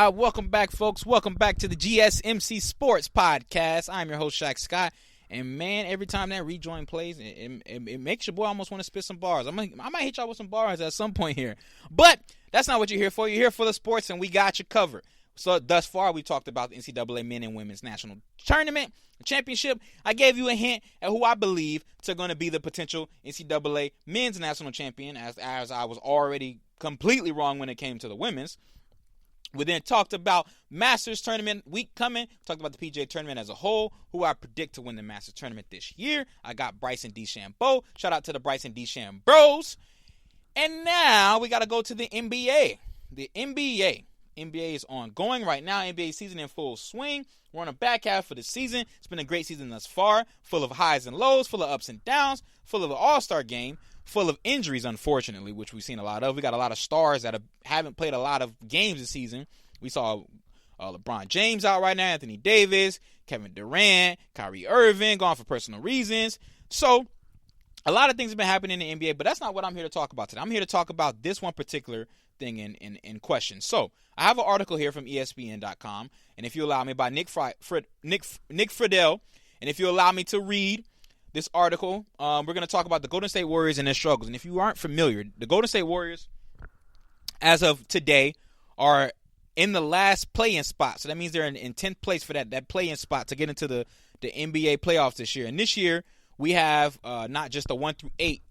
Welcome back, folks. Welcome back to the GSMC Sports Podcast. I'm your host, Shaq Scott. And, man, every time that rejoin plays, it makes your boy almost want to spit some bars. I might hit y'all with some bars at some point here. But that's not what you're here for. You're here for the sports, and we got you covered. So, thus far, we talked about the NCAA men and women's national tournament, championship. I gave you a hint at who I believe are going to be the potential NCAA men's national champion, as I was already completely wrong when it came to the women's. We then talked about Masters tournament week coming. Talked about the PGA tournament as a whole, who I predict to win the Masters tournament this year. I got Bryson DeChambeau. Shout out to the Bryson DeChambeaus. And now we got to go to the NBA. The NBA is ongoing right now. NBA season in full swing. We're on the back half of the season. It's been a great season thus far, full of highs and lows, full of ups and downs, full of an all-star game, full of injuries, unfortunately, which we've seen a lot of. We got a lot of stars that haven't played a lot of games this season. We saw LeBron James out right now, Anthony Davis, Kevin Durant, Kyrie Irving, gone for personal reasons. So a lot of things have been happening in the NBA, but that's not what I'm here to talk about today. I'm here to talk about this one particular thing in question. So I have an article here from ESPN.com, and if you allow me, by Nick Friedel, and if you allow me to read this article, we're going to talk about the Golden State Warriors and their struggles. And if you aren't familiar, the Golden State Warriors, as of today, are in the last play-in spot. So that means they're in 10th place for that play-in spot to get into the NBA playoffs this year. And this year, we have not just the 1 through 8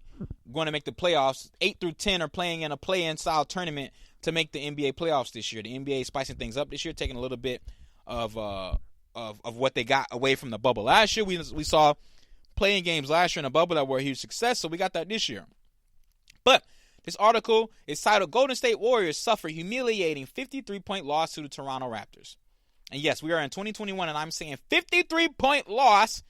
going to make the playoffs. 8 through 10 are playing in a play-in style tournament to make the NBA playoffs this year. The NBA is spicing things up this year, taking a little bit of what they got away from the bubble last year. We saw playing games last year in a bubble that were a huge success, so we got that this year. But this article is titled Golden State Warriors Suffer Humiliating 53-Point Loss to the Toronto Raptors. And yes, we are in 2021, and I'm saying 53-point loss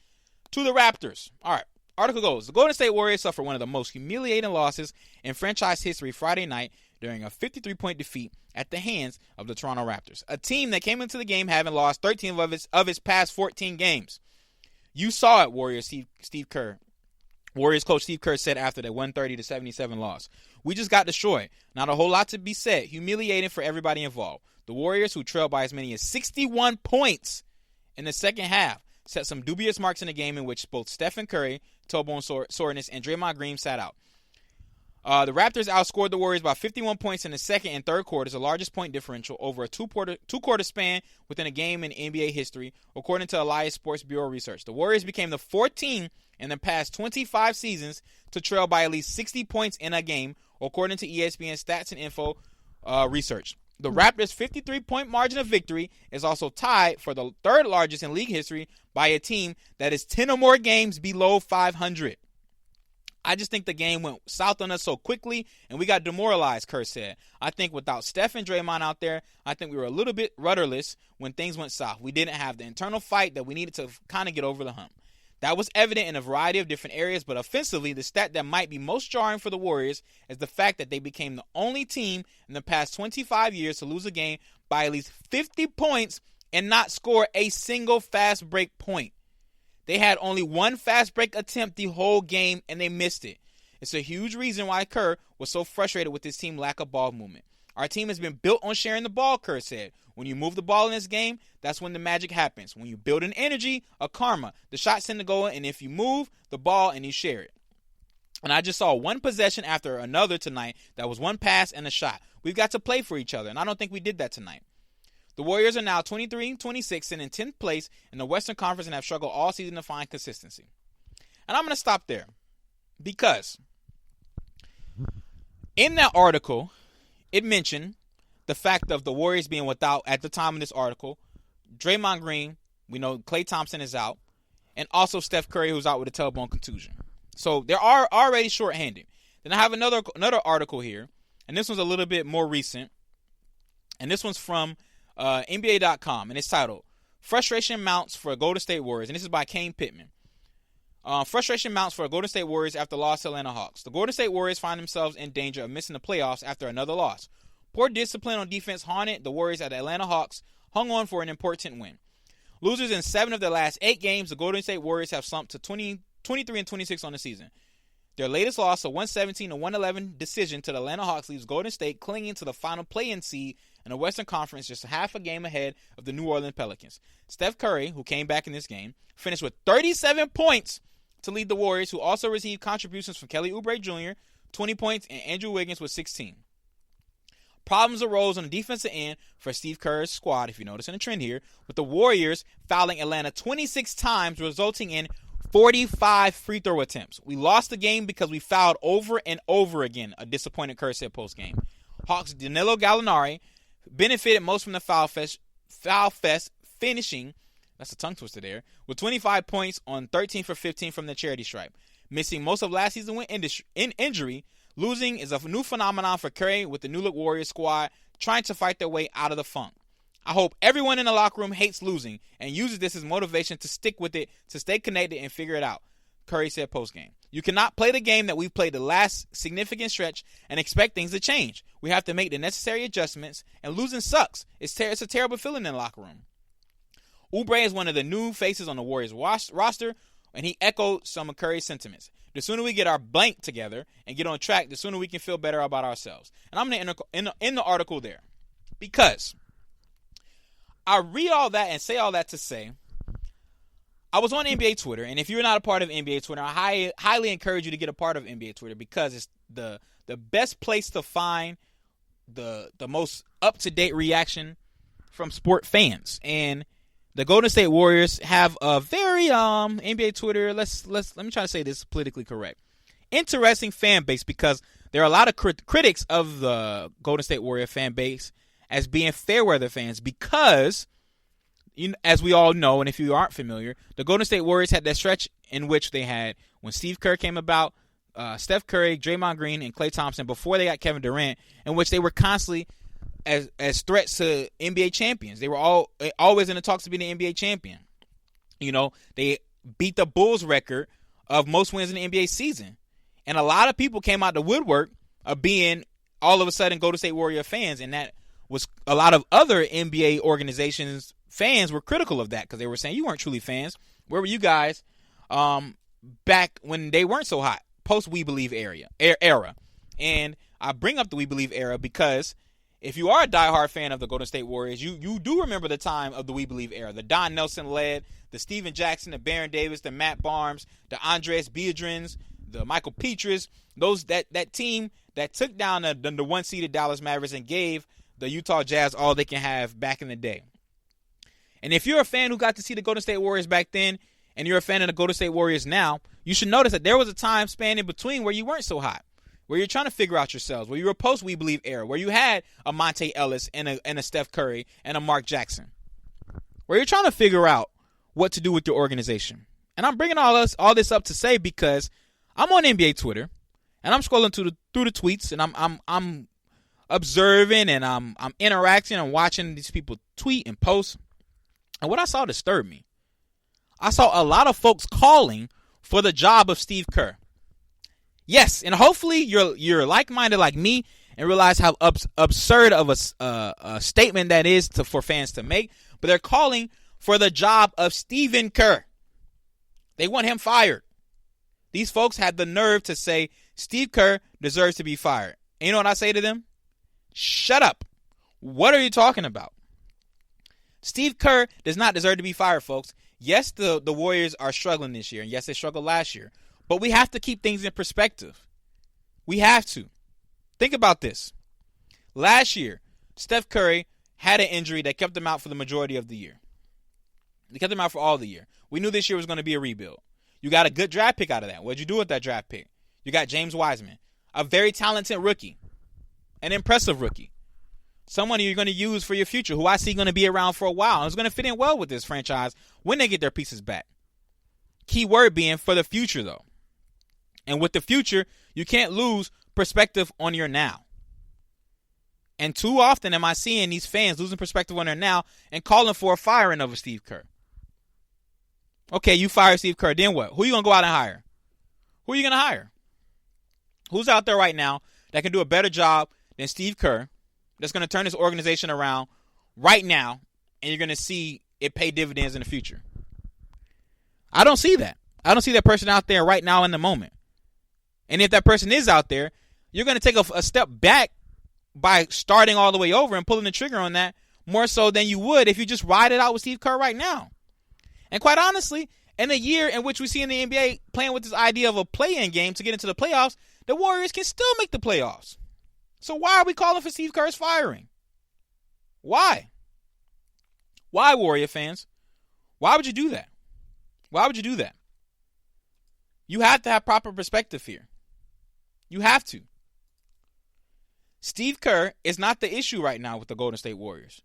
to the Raptors. All right, article goes, the Golden State Warriors suffer one of the most humiliating losses in franchise history Friday night during a 53-point defeat at the hands of the Toronto Raptors, a team that came into the game having lost 13 of its past 14 games. You saw it, Warriors Steve Kerr. Warriors coach Steve Kerr said after that 130-77 loss. We just got destroyed. Not a whole lot to be said. Humiliating for everybody involved. The Warriors, who trailed by as many as 61 points in the second half, set some dubious marks in the game in which both Stephen Curry, toe-bone soreness, and Draymond Green sat out. The Raptors outscored the Warriors by 51 points in the second and third quarters, the largest point differential over a two-quarter span within a game in NBA history, according to Elias Sports Bureau research. The Warriors became the 4th team in the past 25 seasons to trail by at least 60 points in a game, according to ESPN Stats and Info research. The Raptors' 53-point margin of victory is also tied for the 3rd largest in league history by a team that is 10 or more games below 500. I just think the game went south on us so quickly, and we got demoralized, Kerr said. I think without Steph and Draymond out there, I think we were a little bit rudderless when things went south. We didn't have the internal fight that we needed to kind of get over the hump. That was evident in a variety of different areas, but offensively, the stat that might be most jarring for the Warriors is the fact that they became the only team in the past 25 years to lose a game by at least 50 points and not score a single fast break point. They had only one fast break attempt the whole game, and they missed it. It's a huge reason why Kerr was so frustrated with his team's lack of ball movement. Our team has been built on sharing the ball, Kerr said. When you move the ball in this game, that's when the magic happens. When you build an energy, a karma. The shots tend to go in, and if you move the ball and you share it. And I just saw one possession after another tonight that was one pass and a shot. We've got to play for each other, and I don't think we did that tonight. The Warriors are now 23-26 and in 10th place in the Western Conference and have struggled all season to find consistency. And I'm going to stop there because in that article, it mentioned the fact of the Warriors being without, at the time of this article, Draymond Green, we know Klay Thompson is out, and also Steph Curry, who's out with a tailbone contusion. So they are already shorthanded. Then I have another article here, and this one's a little bit more recent, and this one's from NBA.com, and it's titled Frustration Mounts for Golden State Warriors, and this is by Kane Pittman. Frustration mounts for Golden State Warriors after loss to Atlanta Hawks. The Golden State Warriors find themselves in danger of missing the playoffs after another loss. Poor discipline on defense haunted the Warriors at the Atlanta Hawks, hung on for an important win. Losers in 7 of their last 8 games, the Golden State Warriors have slumped to 23-26 on the season. Their latest loss, a 117-111 decision to the Atlanta Hawks, leaves Golden State clinging to the final play-in seed in the Western Conference, just half a game ahead of the New Orleans Pelicans. Steph Curry, who came back in this game, finished with 37 points to lead the Warriors, who also received contributions from Kelly Oubre Jr., 20 points, and Andrew Wiggins with 16. Problems arose on the defensive end for Steve Kerr's squad, if you notice in the trend here, with the Warriors fouling Atlanta 26 times, resulting in 45 free throw attempts. We lost the game because we fouled over and over again, a disappointed Kerr said post-game. Hawks' Danilo Gallinari benefited most from the foul fest, finishing, that's a tongue twister there, with 25 points on 13 for 15 from the charity stripe. Missing most of last season with injury, losing is a new phenomenon for Curry with the new-look Warriors squad trying to fight their way out of the funk. I hope everyone in the locker room hates losing and uses this as motivation to stick with it, to stay connected and figure it out, Curry said postgame. You cannot play the game that we've played the last significant stretch and expect things to change. We have to make the necessary adjustments, and losing sucks. It's a terrible feeling in the locker room. Oubre is one of the new faces on the Warriors roster, and he echoed some of Curry's sentiments. The sooner we get our blank together and get on track, the sooner we can feel better about ourselves. And I'm going to end the article there because I read all that and say all that to say I was on NBA Twitter, and if you're not a part of NBA Twitter, I highly encourage you to get a part of NBA Twitter because it's the best place to find the most up-to-date reaction from sport fans. And the Golden State Warriors have a very NBA Twitter, let me try to say this politically correct, interesting fan base because there are a lot of critics of the Golden State Warrior fan base as being fair weather fans because, as we all know, and if you aren't familiar, the Golden State Warriors had that stretch in which they had, when Steve Kerr came about, Steph Curry, Draymond Green, and Klay Thompson before they got Kevin Durant, in which they were constantly as threats to NBA champions. They were always in the talks to be the NBA champion. You know, they beat the Bulls record of most wins in the NBA season. And a lot of people came out the woodwork of being all of a sudden Golden State Warrior fans, and that was a lot of other NBA organizations. Fans were critical of that because they were saying you weren't truly fans. Where were you guys back when they weren't so hot, post We Believe era? And I bring up the We Believe era because if you are a diehard fan of the Golden State Warriors, you do remember the time of the We Believe era. The Don Nelson-led, the Steven Jackson, the Baron Davis, the Matt Barnes, the Andres Biedrins, the Michael Petras, that team that took down the one-seeded Dallas Mavericks and gave the Utah Jazz all they can have back in the day. And if you're a fan who got to see the Golden State Warriors back then and you're a fan of the Golden State Warriors now, you should notice that there was a time span in between where you weren't so hot, where you're trying to figure out yourselves, where you were post We Believe era, where you had a Monte Ellis and a Steph Curry and a Mark Jackson, where you're trying to figure out what to do with your organization. And I'm bringing all this up to say because I'm on NBA Twitter, and I'm scrolling through the tweets, and I'm observing, and I'm interacting and watching these people tweet and post. And what I saw disturbed me. I saw a lot of folks calling for the job of Steve Kerr. Yes, and hopefully you're like-minded like me and realize how absurd of a statement that is for fans to make. But they're calling for the job of Stephen Kerr. They want him fired. These folks had the nerve to say Steve Kerr deserves to be fired. And you know what I say to them? Shut up. What are you talking about? Steve Kerr does not deserve to be fired, folks. Yes, the Warriors are struggling this year, and yes, they struggled last year. But we have to keep things in perspective. We have to. Think about this. Last year, Steph Curry had an injury that kept him out for the majority of the year. They kept him out for all the year. We knew this year was going to be a rebuild. You got a good draft pick out of that. What'd you do with that draft pick? You got James Wiseman, a very talented rookie, an impressive rookie, someone you're going to use for your future, who I see going to be around for a while and is going to fit in well with this franchise when they get their pieces back. Key word being for the future, though. And with the future, you can't lose perspective on your now. And too often am I seeing these fans losing perspective on their now and calling for a firing of Steve Kerr. Okay, you fire Steve Kerr, then what? Who are you going to go out and hire? Who are you going to hire? Who's out there right now that can do a better job than Steve Kerr, that's going to turn this organization around right now, and you're going to see it pay dividends in the future? I don't see that. I don't see that person out there right now in the moment. And if that person is out there, you're going to take a step back by starting all the way over and pulling the trigger on that more so than you would if you just ride it out with Steve Kerr right now. And quite honestly, in a year in which we see in the NBA playing with this idea of a play-in game to get into the playoffs, the Warriors can still make the playoffs. So why are we calling for Steve Kerr's firing? Why? Why, Warrior fans? Why would you do that? Why would you do that? You have to have proper perspective here. You have to. Steve Kerr is not the issue right now with the Golden State Warriors.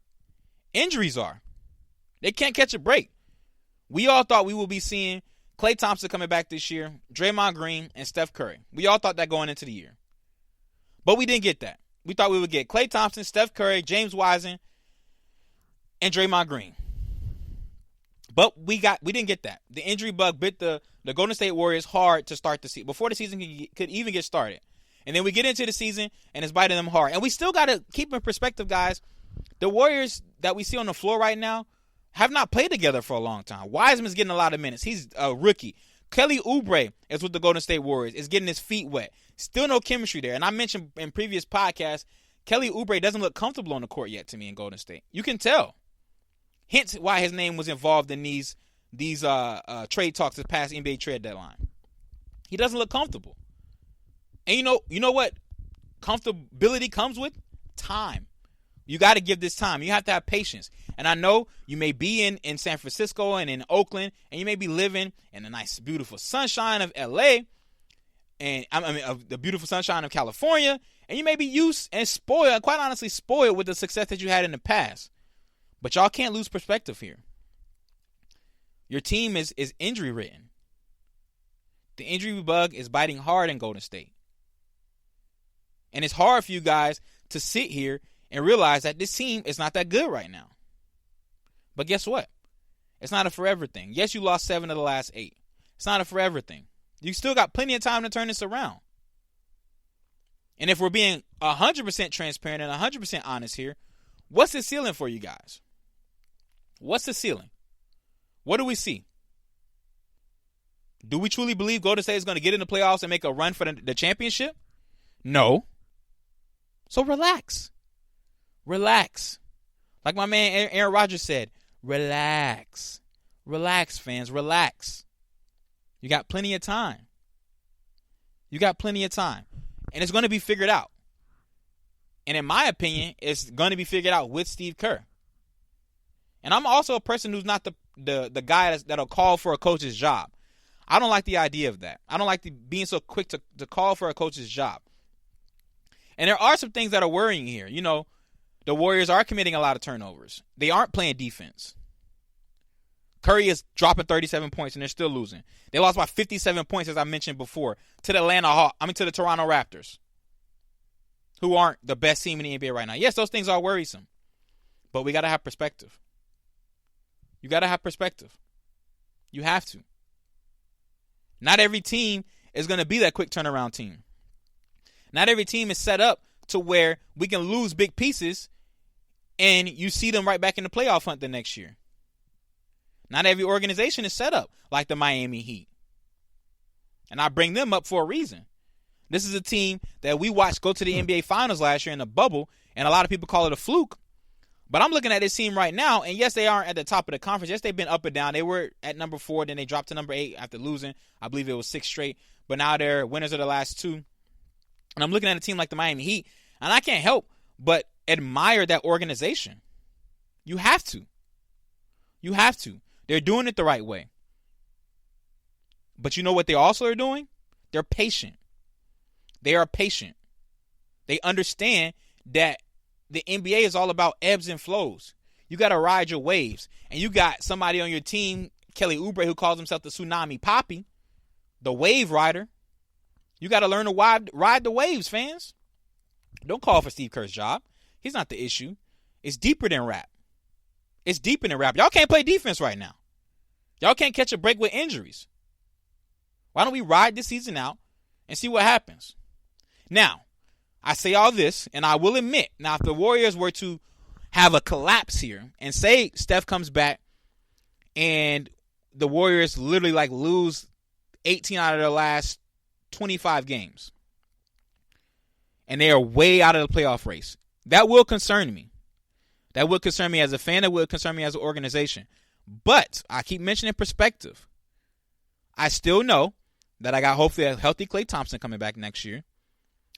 Injuries are. They can't catch a break. We all thought we would be seeing Klay Thompson coming back this year, Draymond Green, and Steph Curry. We all thought that going into the year. But we didn't get that. We thought we would get Klay Thompson, Steph Curry, James Wiseman, and Draymond Green. But we didn't get that. The injury bug bit the Golden State Warriors hard to start the season, before the season could even get started. And then we get into the season, and it's biting them hard. And we still got to keep in perspective, guys, the Warriors that we see on the floor right now have not played together for a long time. Wiseman's getting a lot of minutes. He's a rookie. Kelly Oubre is with the Golden State Warriors, is getting his feet wet. Still no chemistry there. And I mentioned in previous podcasts, Kelly Oubre doesn't look comfortable on the court yet to me in Golden State. You can tell. Hence why his name was involved in these trade talks this past NBA trade deadline. He doesn't look comfortable. And you know what comfortability comes with? Time. You got to give this time. You have to have patience. And I know you may be in San Francisco and in Oakland, and you may be living in the nice, beautiful sunshine of LA, and of the beautiful sunshine of California, and you may be used and spoiled, quite honestly spoiled with the success that you had in the past. But y'all can't lose perspective here. Your team is injury ridden. The injury bug is biting hard in Golden State. And it's hard for you guys to sit here and realize that this team is not that good right now. But guess what? It's not a forever thing. Yes, you lost 7 of the last 8. It's not a forever thing. You still got plenty of time to turn this around. And if we're being 100% transparent and 100% honest here, what's the ceiling for you guys? What's the ceiling? What do we see? Do we truly believe Golden State is going to get in the playoffs and make a run for the championship? No. So relax. Relax. Like my man Aaron Rodgers said, relax. Relax, fans. Relax. You got plenty of time. You got plenty of time. And it's going to be figured out. And in my opinion, it's going to be figured out with Steve Kerr. And I'm also a person who's not the guy that'll call for a coach's job. I don't like the idea of that. I don't like being so quick to call for a coach's job. And there are some things that are worrying here. You know, the Warriors are committing a lot of turnovers. They aren't playing defense. Curry is dropping 37 points, and they're still losing. They lost by 57 points, as I mentioned before, to the to the Toronto Raptors, who aren't the best team in the NBA right now. Yes, those things are worrisome, but we got to have perspective. You got to have perspective. You have to. Not every team is going to be that quick turnaround team. Not every team is set up to where we can lose big pieces and you see them right back in the playoff hunt the next year. Not every organization is set up like the Miami Heat. And I bring them up for a reason. This is a team that we watched go to the NBA Finals last year in the bubble, and a lot of people call it a fluke. But I'm looking at this team right now, and yes, they aren't at the top of the conference. Yes, they've been up and down. They were at number 4, then they dropped to number 8 after losing. I believe it was 6 straight. But now they're winners of the last 2. And I'm looking at a team like the Miami Heat, and I can't help but admire that organization. You have to. You have to. They're doing it the right way. But you know what they also are doing? They're patient. They are patient. They understand that the NBA is all about ebbs and flows. You got to ride your waves. And you got somebody on your team, Kelly Oubre, who calls himself the Tsunami Poppy, the wave rider. You got to learn to ride the waves, fans. Don't call for Steve Kerr's job. He's not the issue. It's deeper than rap. It's deeper than rap. Y'all can't play defense right now. Y'all can't catch a break with injuries. Why don't we ride this season out and see what happens? Now, I say all this, and I will admit, now if the Warriors were to have a collapse here and say Steph comes back and the Warriors literally lose 18 out of their last 25 games and they are way out of the playoff race, that will concern me. That would concern me as a fan. That would concern me as an organization. But I keep mentioning perspective. I still know that I got hopefully a healthy Klay Thompson coming back next year.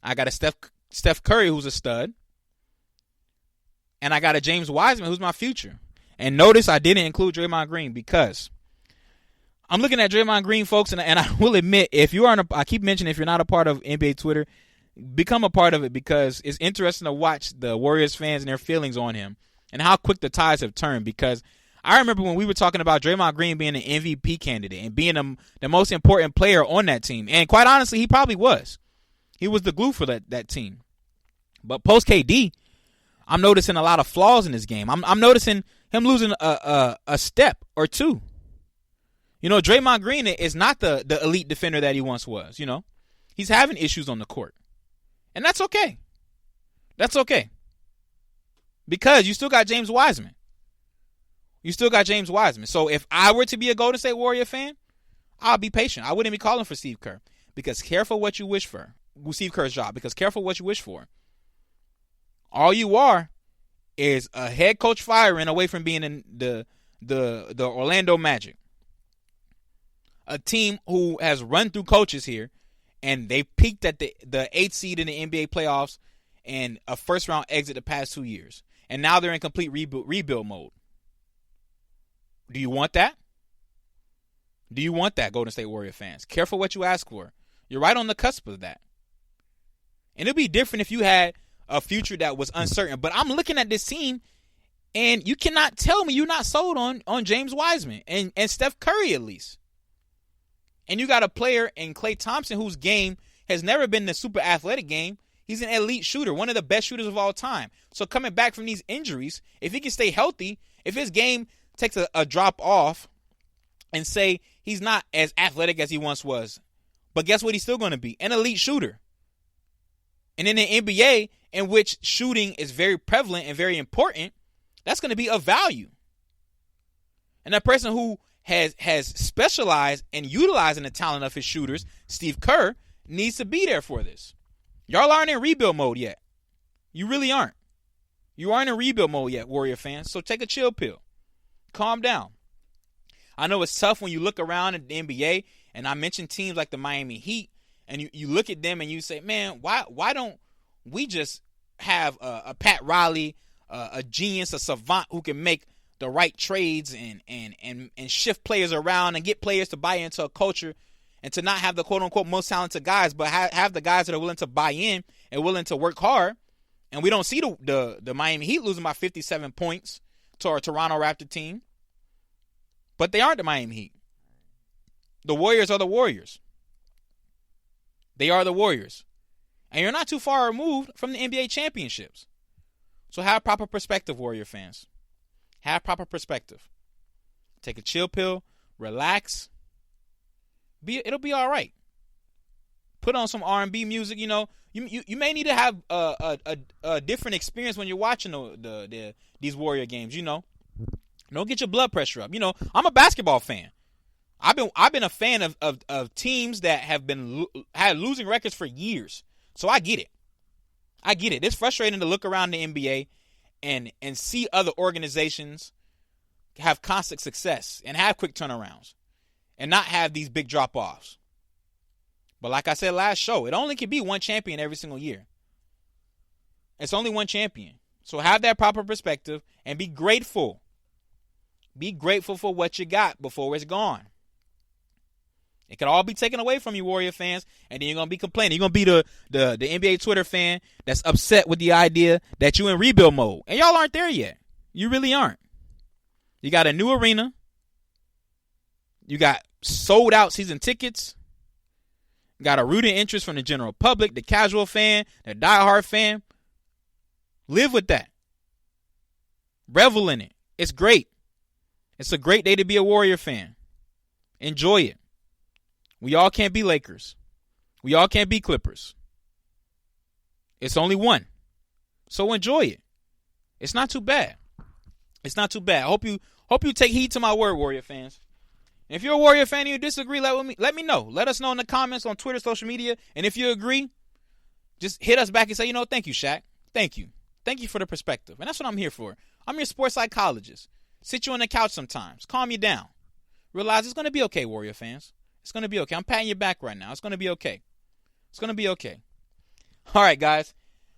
I got a Steph Curry who's a stud. And I got a James Wiseman who's my future. And notice I didn't include Draymond Green because I'm looking at Draymond Green, folks, and I will admit, I keep mentioning if you're not a part of NBA Twitter, become a part of it because it's interesting to watch the Warriors fans and their feelings on him and how quick the tides have turned. Because I remember when we were talking about Draymond Green being an MVP candidate and being the most important player on that team. And quite honestly, he probably was. He was the glue for that team. But post KD, I'm noticing a lot of flaws in his game. I'm noticing him losing a step or two. You know, Draymond Green is not the elite defender that he once was. You know, he's having issues on the court. And that's okay. That's okay. Because you still got James Wiseman. You still got James Wiseman. So if I were to be a Golden State Warrior fan, I'll be patient. I wouldn't be calling for Steve Kerr. Because careful what you wish for. Steve Kerr's job. Because careful what you wish for. All you are is a head coach firing away from being in the Orlando Magic. A team who has run through coaches here. And they peaked at the 8th seed in the NBA playoffs and a first-round exit the past 2 years. And now they're in complete rebuild mode. Do you want that? Do you want that, Golden State Warrior fans? Careful what you ask for. You're right on the cusp of that. And it'd be different if you had a future that was uncertain. But I'm looking at this team, and you cannot tell me you're not sold on James Wiseman and Steph Curry at least. And you got a player in Klay Thompson whose game has never been the super athletic game. He's an elite shooter, one of the best shooters of all time. So coming back from these injuries, if he can stay healthy, if his game takes a drop off and say he's not as athletic as he once was, but guess what he's still going to be? An elite shooter. And in the NBA, in which shooting is very prevalent and very important, that's going to be of value. And a person who has specialized in utilizing the talent of his shooters, Steve Kerr, needs to be there for this. Y'all aren't in rebuild mode yet. You really aren't. You aren't in rebuild mode yet, Warrior fans. So take a chill pill. Calm down. I know it's tough when you look around at the NBA, and I mentioned teams like the Miami Heat, and you look at them and you say, man, why don't we just have a Pat Riley, a genius, a savant who can make the right trades and shift players around and get players to buy into a culture and to not have the quote-unquote most talented guys, but have the guys that are willing to buy in and willing to work hard. And we don't see the Miami Heat losing by 57 points to our Toronto Raptor team. But they aren't the Miami Heat. The Warriors are the Warriors. They are the Warriors. And you're not too far removed from the NBA championships. So have proper perspective, Warrior fans. Have proper perspective. Take a chill pill. Relax. It'll be all right. Put on some R&B music. You know, you may need to have a different experience when you're watching these Warrior games. You know, don't get your blood pressure up. You know, I'm a basketball fan. I've been a fan of teams that have had losing records for years. So I get it. It's frustrating to look around the NBA and see other organizations have constant success and have quick turnarounds and not have these big drop-offs. But like I said last show, it only can be one champion every single year. It's only one champion. So have that proper perspective and be grateful. Be grateful for what you got before it's gone. It could all be taken away from you, Warrior fans, and then you're going to be complaining. You're going to be the NBA Twitter fan that's upset with the idea that you're in rebuild mode. And y'all aren't there yet. You really aren't. You got a new arena. You got sold out season tickets. You got a rooting interest from the general public, the casual fan, the diehard fan. Live with that. Revel in it. It's great. It's a great day to be a Warrior fan. Enjoy it. We all can't be Lakers. We all can't be Clippers. It's only one. So enjoy it. It's not too bad. It's not too bad. I hope you take heed to my word, Warrior fans. And if you're a Warrior fan and you disagree, let me know. Let us know in the comments on Twitter, social media. And if you agree, just hit us back and say, thank you, Shaq. Thank you. Thank you for the perspective. And that's what I'm here for. I'm your sports psychologist. Sit you on the couch sometimes. Calm you down. Realize it's going to be okay, Warrior fans. It's going to be okay. I'm patting your back right now. It's going to be okay. It's going to be okay. All right, guys.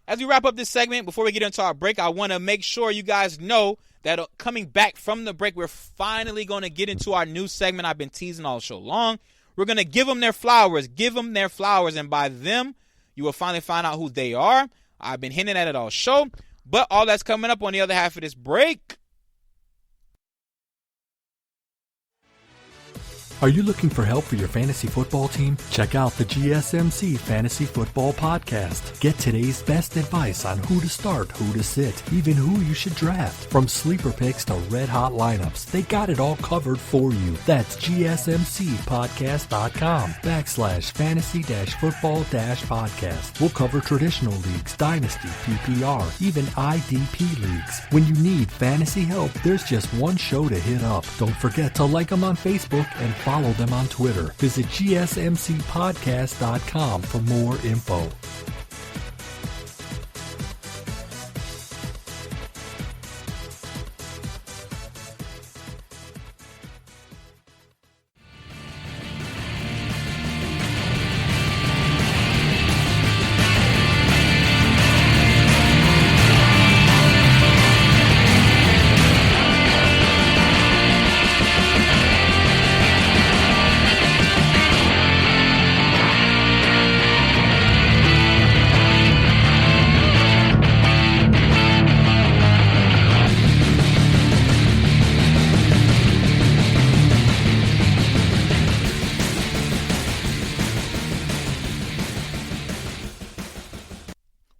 As we wrap up this segment, before we get into our break, I want to make sure you guys know that coming back from the break, we're finally going to get into our new segment I've been teasing all show long. We're going to give them their flowers. Give them their flowers. And by them, you will finally find out who they are. I've been hinting at it all show. But all that's coming up on the other half of this break. Are you looking for help for your fantasy football team? Check out the GSMC Fantasy Football Podcast. Get today's best advice on who to start, who to sit, even who you should draft. From sleeper picks to red-hot lineups, they got it all covered for you. That's gsmcpodcast.com/fantasy-football-podcast. We'll cover traditional leagues, dynasty, PPR, even IDP leagues. When you need fantasy help, there's just one show to hit up. Don't forget to like them on Facebook and follow them on Twitter. Visit gsmcpodcast.com for more info.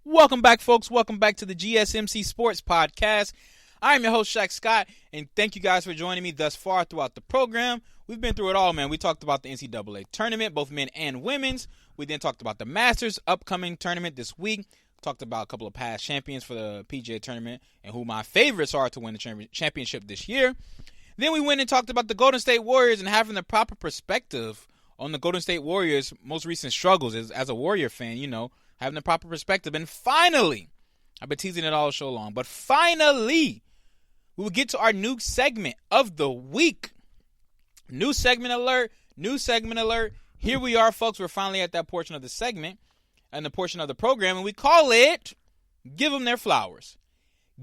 Welcome back, folks. Welcome back to the GSMC Sports Podcast. I'm your host, Shaq Scott, and thank you guys for joining me thus far throughout the program. We've been through it all, man. We talked about the NCAA tournament, both men and women's. We then talked about the Masters upcoming tournament this week. Talked about a couple of past champions for the PGA tournament and who my favorites are to win the championship this year. Then we went and talked about the Golden State Warriors and having the proper perspective on the Golden State Warriors' most recent struggles as a Warrior fan, having the proper perspective. And finally, I've been teasing it all show long, but finally, we will get to our new segment of the week. New segment alert. Here we are, folks. We're finally at that portion of the segment and the portion of the program, and we call it Give Them Their Flowers.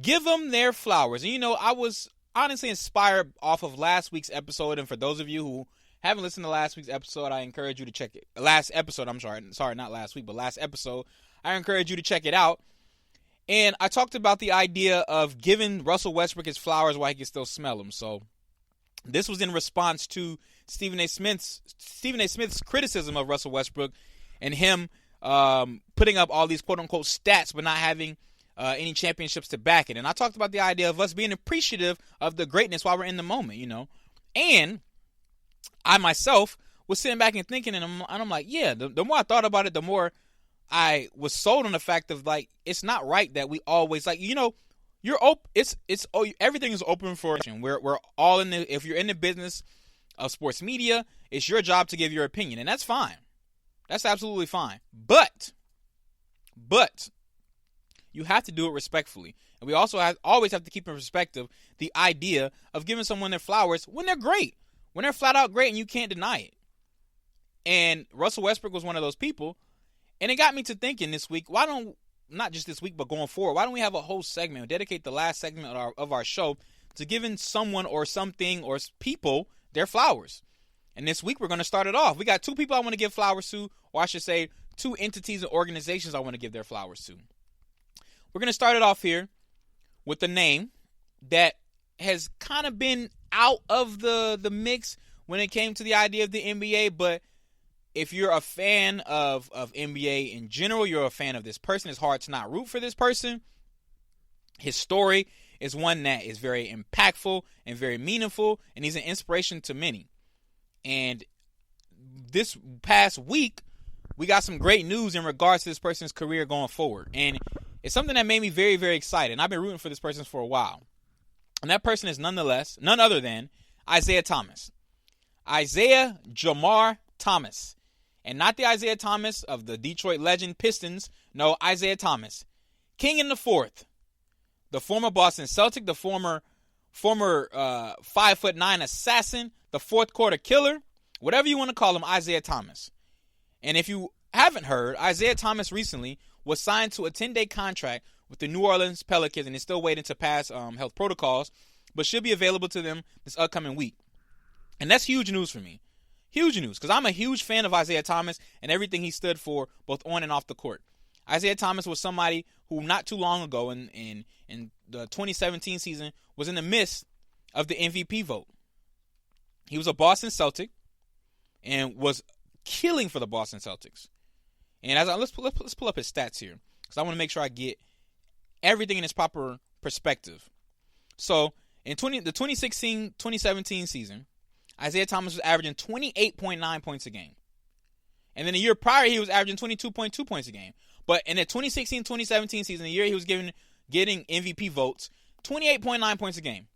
Give Them Their Flowers. And, I was honestly inspired off of last week's episode, and for those of you who haven't listened to last week's episode, I encourage you to check it. Last episode, not last week, but last episode, I encourage you to check it out. And I talked about the idea of giving Russell Westbrook his flowers while he can still smell them. So This was in response to Stephen A. Smith's criticism of Russell Westbrook and him putting up all these quote-unquote stats but not having any championships to back it. And I talked about the idea of us being appreciative of the greatness while we're in the moment, you know. And I myself was sitting back and thinking, and I'm like, yeah, the more I thought about it, the more I was sold on the fact of, like, it's not right that we always, like, you know, you're open. Everything is open for. We're all in the. If you're in the business of sports media, it's your job to give your opinion, and that's fine. That's absolutely fine. But you have to do it respectfully, and we also always have to keep in perspective the idea of giving someone their flowers when they're great, when they're flat out great, and you can't deny it. And Russell Westbrook was one of those people, and it got me to thinking this week. Not just this week, but going forward, why don't we have a whole segment, dedicate the last segment of our show to giving someone or something or people their flowers? And this week, we're going to start it off. We got two people I want to give flowers to, or I should say two entities and organizations I want to give their flowers to. We're going to start it off here with a name that has kind of been out of the mix when it came to the idea of the NBA, but if you're a fan of NBA in general, you're a fan of this person, it's hard to not root for this person. His story is one that is very impactful and very meaningful, and he's an inspiration to many. And this past week, we got some great news in regards to this person's career going forward. And it's something that made me very, very excited. And I've been rooting for this person for a while. And that person is none other than Isaiah Thomas. Isaiah Jamar Thomas. And not the Isaiah Thomas of the Detroit Legend Pistons. No, Isaiah Thomas. King in the fourth. The former Boston Celtic. The former 5'9" assassin. The fourth quarter killer. Whatever you want to call him, Isaiah Thomas. And if you haven't heard, Isaiah Thomas recently was signed to a 10-day contract with the New Orleans Pelicans and is still waiting to pass health protocols, but should be available to them this upcoming week. And that's huge news for me. Huge news, because I'm a huge fan of Isaiah Thomas and everything he stood for, both on and off the court. Isaiah Thomas was somebody who not too long ago in the 2017 season was in the midst of the MVP vote. He was a Boston Celtic and was killing for the Boston Celtics. And let's pull up his stats here, because I want to make sure I get everything in its proper perspective. So in the 2016-2017 season, Isaiah Thomas was averaging 28.9 points a game. And then the year prior, he was averaging 22.2 points a game. But in the 2016-2017 season, the year he was getting MVP votes, 28.9 points a game.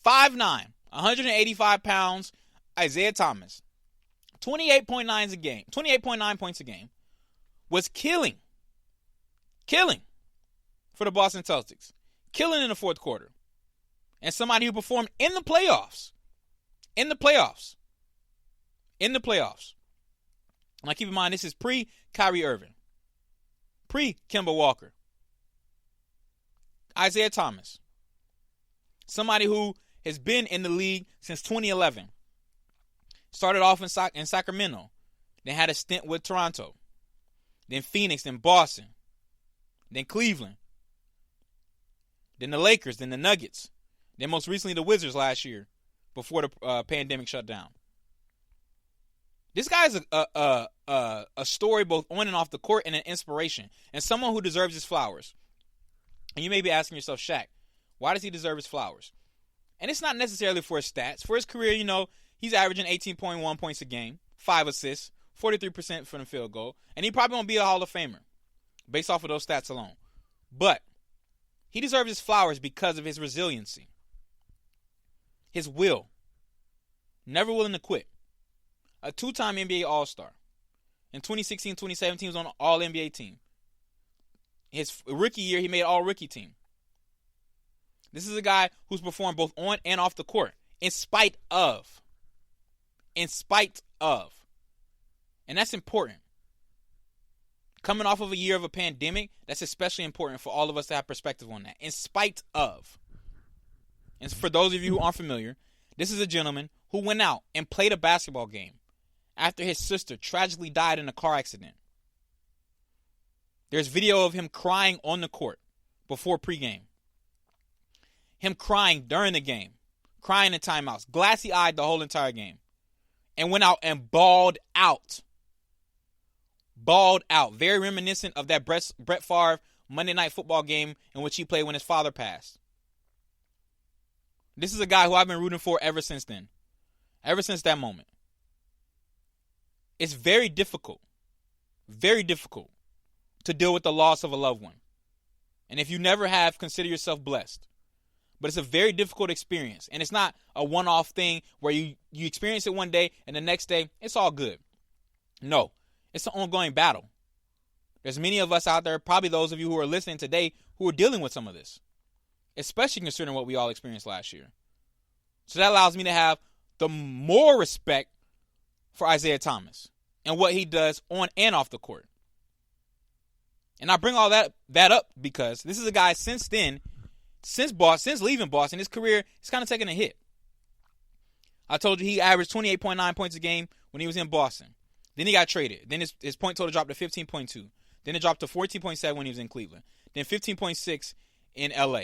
5'9", 185 pounds, Isaiah Thomas. 28.9 points a game. Was killing for the Boston Celtics. Killing in the fourth quarter. And somebody who performed in the playoffs. Now keep in mind, this is pre-Kyrie Irving. Pre-Kemba Walker. Isaiah Thomas. Somebody who has been in the league since 2011. Started off in Sacramento. Then had a stint with Toronto. Then Phoenix, then Boston. Then Cleveland. Then the Lakers, then the Nuggets. Then most recently the Wizards last year, before the pandemic shut down. This guy is a story both on and off the court and an inspiration, and someone who deserves his flowers. And you may be asking yourself, Shaq, why does he deserve his flowers? And it's not necessarily for his stats. For his career, you know, he's averaging 18.1 points a game, 5 assists, 43% from the field goal, and he probably won't be a Hall of Famer based off of those stats alone. But he deserves his flowers because of his resiliency. His will. Never willing to quit. A 2-time NBA All-Star. In 2016-2017, he was on an All-NBA team. His rookie year, he made All-Rookie team. This is a guy who's performed both on and off the court. In spite of. And that's important. Coming off of a year of a pandemic, that's especially important for all of us to have perspective on that. In spite of. And for those of you who aren't familiar, this is a gentleman who went out and played a basketball game after his sister tragically died in a car accident. There's video of him crying on the court before pregame. Him crying during the game. crying in timeouts, glassy-eyed the whole entire game, and went out and balled out. Balled out. Very reminiscent of that Brett Favre Monday Night Football game in which he played when his father passed. This is a guy who I've been rooting for ever since then. Ever since that moment. It's very difficult to deal with the loss of a loved one. And if you never have, consider yourself blessed. But it's a very difficult experience. And it's not a one-off thing where you experience it one day and the next day, it's all good. No, it's an ongoing battle. There's many of us out there, probably those of you who are listening today, who are dealing with some of this. Especially considering what we all experienced last year. So that allows me to have the more respect for Isaiah Thomas and what he does on and off the court. And I bring all that up because this is a guy since then, since leaving Boston, his career is kind of taking a hit. I told you he averaged 28.9 points a game when he was in Boston. Then he got traded. Then his point total dropped to 15.2. Then it dropped to 14.7 when he was in Cleveland. Then 15.6 in LA.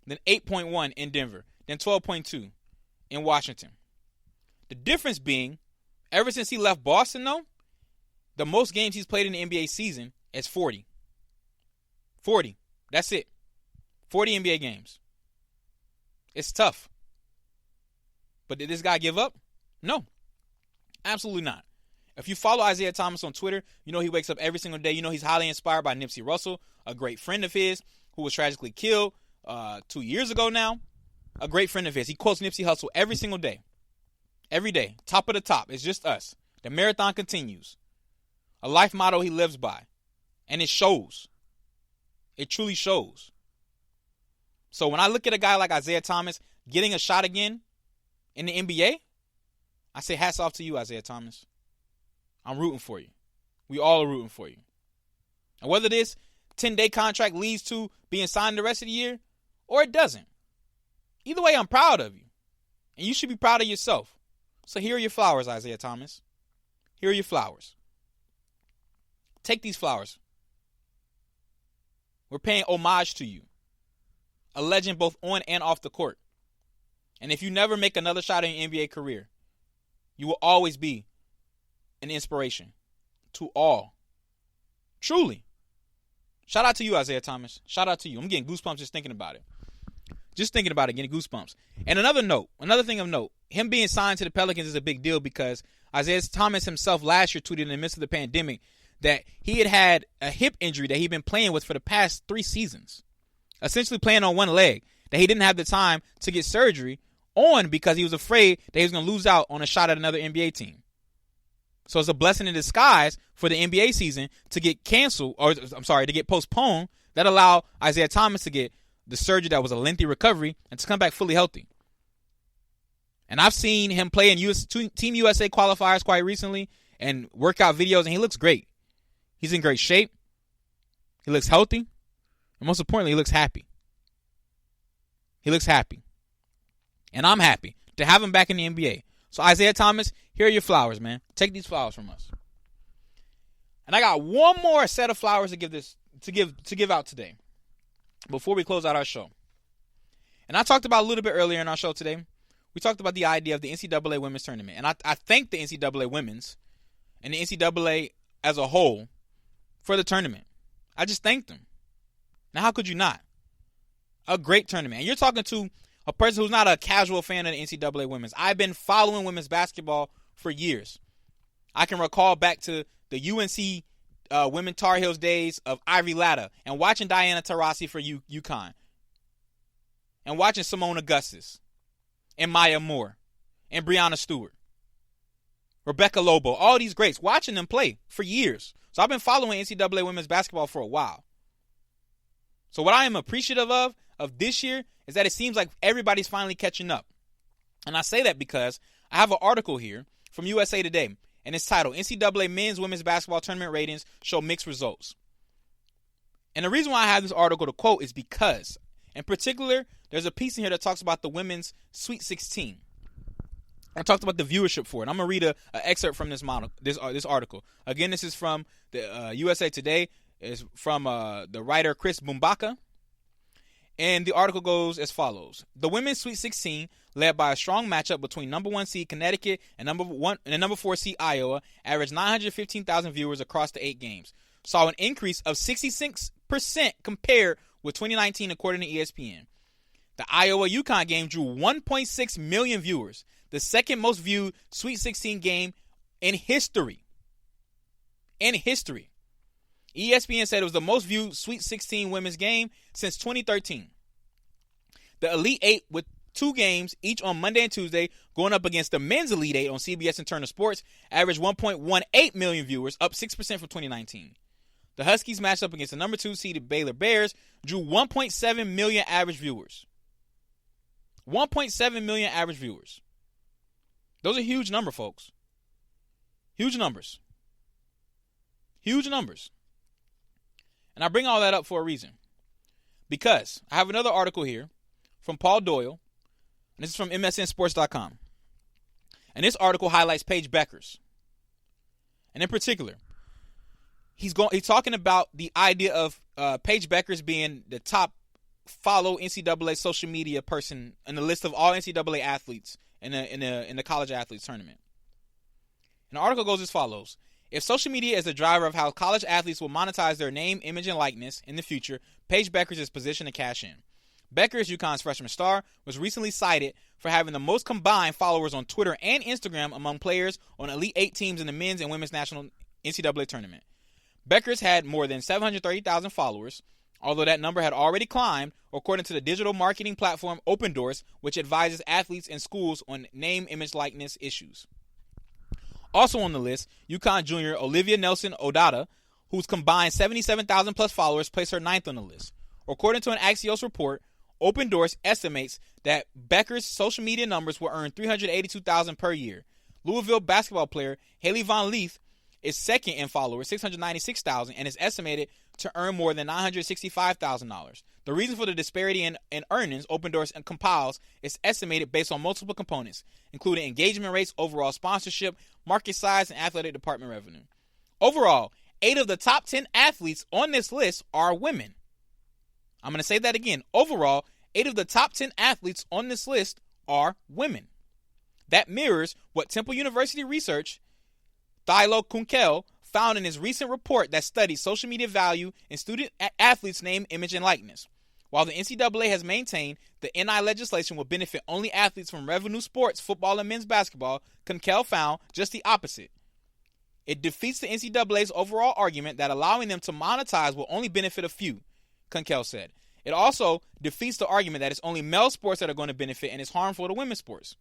Then 8.1 in Denver. Then 12.2 in Washington. The difference being, ever since he left Boston, though, the most games he's played in the NBA season is 40. 40. That's it. 40 NBA games. It's tough. But did this guy give up? No. Absolutely not. If you follow Isaiah Thomas on Twitter, you know he wakes up every single day. You know he's highly inspired by Nipsey Russell, a great friend of his who was tragically killed 2 years ago now. A great friend of his. He quotes Nipsey Hussle every single day. Every day. Top of the top. It's just us. The marathon continues. A life motto he lives by. And it shows. It truly shows. So when I look at a guy like Isaiah Thomas getting a shot again in the NBA, I say hats off to you, Isaiah Thomas. I'm rooting for you. We all are rooting for you. And whether this 10-day contract leads to being signed the rest of the year or it doesn't, either way, I'm proud of you. And you should be proud of yourself. So here are your flowers, Isaiah Thomas. Here are your flowers. Take these flowers. We're paying homage to you. A legend both on and off the court. And if you never make another shot in your NBA career, you will always be an inspiration to all. Truly. Shout out to you, Isaiah Thomas. Shout out to you. I'm getting goosebumps just thinking about it. Just thinking about it, getting goosebumps. And another thing of note, him being signed to the Pelicans is a big deal because Isaiah Thomas himself last year tweeted in the midst of the pandemic that he had a hip injury that he'd been playing with for the past 3 seasons. Essentially playing on one leg, that he didn't have the time to get surgery on because he was afraid that he was going to lose out on a shot at another NBA team. So it's a blessing in disguise for the NBA season to get to get postponed that allowed Isaiah Thomas to get the surgery that was a lengthy recovery and to come back fully healthy. And I've seen him play in Team USA qualifiers quite recently and workout videos, and he looks great. He's in great shape. He looks healthy. And most importantly, he looks happy. He looks happy. And I'm happy to have him back in the NBA. So Isaiah Thomas, here are your flowers, man. Take these flowers from us. And I got one more set of flowers to give out today before we close out our show. And I talked about a little bit earlier in our show today. We talked about the idea of the NCAA women's tournament. And I thank the NCAA women's and the NCAA as a whole for the tournament. I just thanked them. Now, how could you not? A great tournament. And you're talking to a person who's not a casual fan of the NCAA women's. I've been following women's basketball for years. I can recall back to the UNC Women Tar Heels days of Ivy Latta and watching Diana Taurasi for UConn and watching Simone Augustus and Maya Moore and Breanna Stewart, Rebecca Lobo, all these greats, watching them play for years. So I've been following NCAA women's basketball for a while. So what I am appreciative of this year is that it seems like everybody's finally catching up. And I say that because I have an article here from USA Today, and it's titled, NCAA Men's Women's Basketball Tournament Ratings Show Mixed Results. And the reason why I have this article to quote is because, in particular, there's a piece in here that talks about the women's Sweet 16. I talked about the viewership for it. I'm going to read an excerpt from this article. Again, this is from the USA Today. It's from the writer Chris Bumbaka. And the article goes as follows. The women's Sweet 16, led by a strong matchup between number 1 seed Connecticut and number 4 seed Iowa, averaged 915,000 viewers across the 8 games. Saw an increase of 66% compared with 2019 according to ESPN. The Iowa-UConn game drew 1.6 million viewers, the second most viewed Sweet 16 game in history. ESPN said it was the most viewed Sweet 16 women's game since 2013. The Elite Eight, with 2 games each on Monday and Tuesday, going up against the men's Elite Eight on CBS and Turner Sports, averaged 1.18 million viewers, up 6% from 2019. The Huskies matched up against the number 2 seeded Baylor Bears, drew 1.7 million average viewers. 1.7 million average viewers. Those are huge numbers, folks. Huge numbers. Huge numbers. And I bring all that up for a reason. Because I have another article here from Paul Doyle, and this is from MSNSports.com. And this article highlights Paige Bueckers. And in particular, he's talking about the idea of Paige Bueckers being the top follow NCAA social media person in the list of all NCAA athletes in the college athletes tournament. And the article goes as follows. If social media is the driver of how college athletes will monetize their name, image, and likeness in the future, Paige Bueckers is positioned to cash in. Bueckers, UConn's freshman star, was recently cited for having the most combined followers on Twitter and Instagram among players on Elite 8 teams in the men's and women's national NCAA tournament. Bueckers had more than 730,000 followers, although that number had already climbed, according to the digital marketing platform OpenDoors, which advises athletes and schools on name, image, likeness issues. Also on the list, UConn junior Olivia Nelson-Odata, whose combined 77,000 plus followers, placed her 9th on the list. According to an Axios report, OpenDoors estimates that Bueckers' social media numbers will earn $382,000 per year. Louisville basketball player Haley Von Leith is second in followers, 696,000, and is estimated to earn more than $965,000. The reason for the disparity in earnings OpenDoors compiles is estimated based on multiple components, including engagement rates, overall sponsorship, market size, and athletic department revenue. Overall, 8 of the top 10 athletes on this list are women. I'm going to say that again. Overall, 8 of the top 10 athletes on this list are women. That mirrors what Temple University research Thilo Kunkel found in his recent report that studied social media value in student athletes' name, image, and likeness. While the NCAA has maintained the NI legislation will benefit only athletes from revenue sports, football, and men's basketball, Kunkel found just the opposite. It defeats the NCAA's overall argument that allowing them to monetize will only benefit a few, Kunkel said. It also defeats the argument that it's only male sports that are going to benefit and is harmful to women's sports.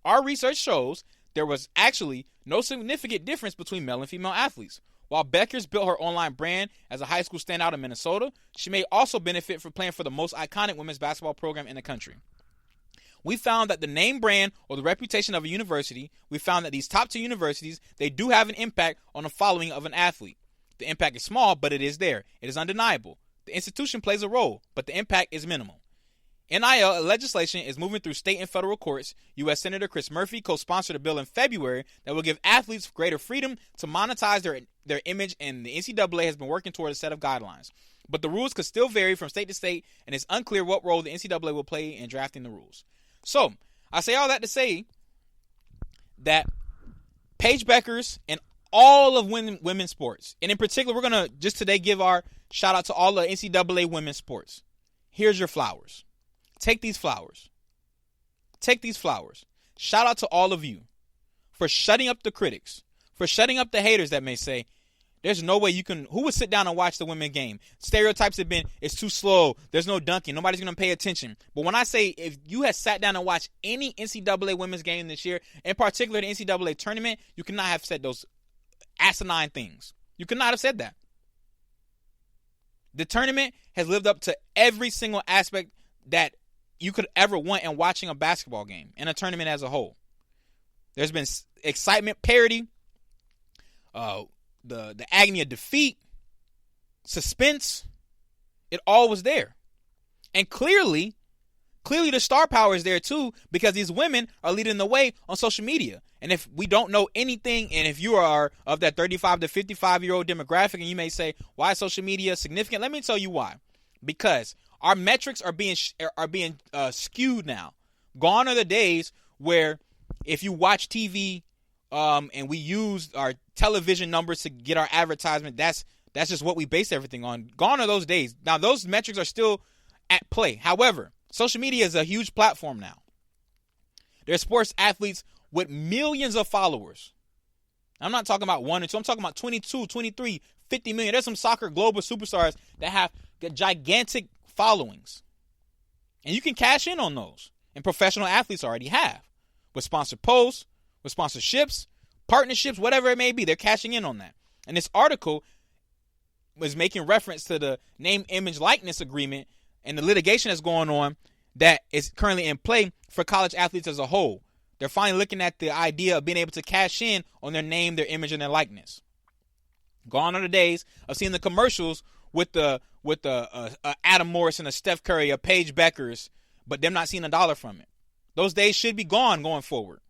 Our research shows there was actually no significant difference between male and female athletes. While Bueckers built her online brand as a high school standout in Minnesota, she may also benefit from playing for the most iconic women's basketball program in the country. We found that the name brand or the reputation of a university, we found that these top 2 universities, they do have an impact on the following of an athlete. The impact is small, but it is there. It is undeniable. The institution plays a role, but the impact is minimal. NIL legislation is moving through state and federal courts. U.S. Senator Chris Murphy co-sponsored a bill in February that will give athletes greater freedom to monetize their image, and the NCAA has been working toward a set of guidelines. But the rules could still vary from state to state, and it's unclear what role the NCAA will play in drafting the rules. So, I say all that to say that Paige Bueckers and all of women's sports, and in particular, we're going to just today give our shout out to all the NCAA women's sports. Here's your flowers. Take these flowers. Take these flowers. Shout out to all of you for shutting up the critics, for shutting up the haters that may say, there's no way you can, who would sit down and watch the women's game? Stereotypes have been, it's too slow, there's no dunking, nobody's going to pay attention. But when I say, if you had sat down and watched any NCAA women's game this year, in particular the NCAA tournament, you could not have said those asinine things. You could not have said that. The tournament has lived up to every single aspect that you could ever want in watching a basketball game and a tournament as a whole. There's been excitement, parity, the agony of defeat, suspense. It all was there. And clearly the star power is there too, because these women are leading the way on social media. And if we don't know anything, and if you are of that 35 to 55-year-old demographic, and you may say, why is social media significant? Let me tell you why. Because Our metrics are being skewed now. Gone are the days where if you watch TV and we use our television numbers to get our advertisement, that's just what we base everything on. Gone are those days. Now, those metrics are still at play. However, social media is a huge platform now. There's sports athletes with millions of followers. I'm not talking about 1 or 2. I'm talking about 22, 23, 50 million. There's some soccer global superstars that have gigantic followings. And you can cash in on those. And professional athletes already have. With sponsored posts, with sponsorships, partnerships, whatever it may be. They're cashing in on that. And this article was making reference to the name, image, likeness agreement and the litigation that's going on that is currently in play for college athletes as a whole. They're finally looking at the idea of being able to cash in on their name, their image, and their likeness. Gone are the days of seeing the commercials with the Adam Morrison, a Steph Curry, a Paige Beckers, but them not seeing $1 from it. Those days should be gone going forward.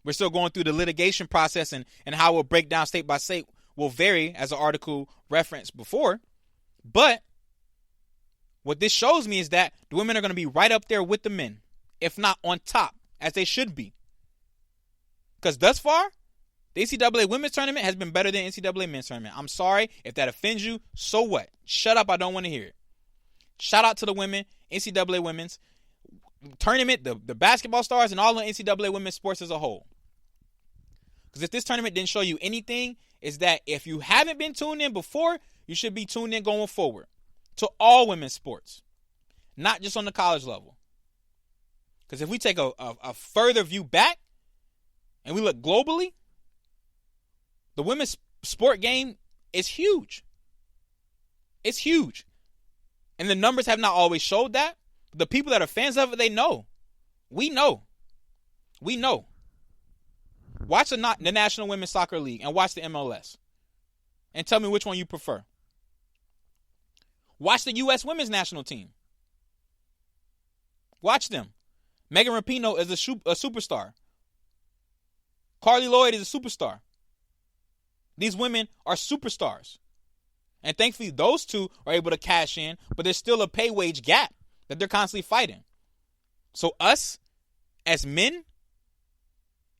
We're still going through the litigation process, and how we'll break down state by state will vary, as the article referenced before. But what this shows me is that the women are going to be right up there with the men, if not on top, as they should be. Because thus far, the NCAA women's tournament has been better than NCAA men's tournament. I'm sorry if that offends you. So what? Shut up. I don't want to hear it. Shout out to the women, NCAA women's tournament, the basketball stars, and all the NCAA women's sports as a whole. Because if this tournament didn't show you anything, is that if you haven't been tuned in before, you should be tuned in going forward to all women's sports, not just on the college level. Because if we take a further view back and we look globally, the women's sport game is huge. It's huge. And the numbers have not always showed that. The people that are fans of it, they know. We know. We know. Watch the National Women's Soccer League and watch the MLS. And tell me which one you prefer. Watch the U.S. Women's National Team. Watch them. Megan Rapinoe is a superstar. Carly Lloyd is a superstar. These women are superstars. And thankfully, those two are able to cash in, but there's still a pay wage gap that they're constantly fighting. So us, as men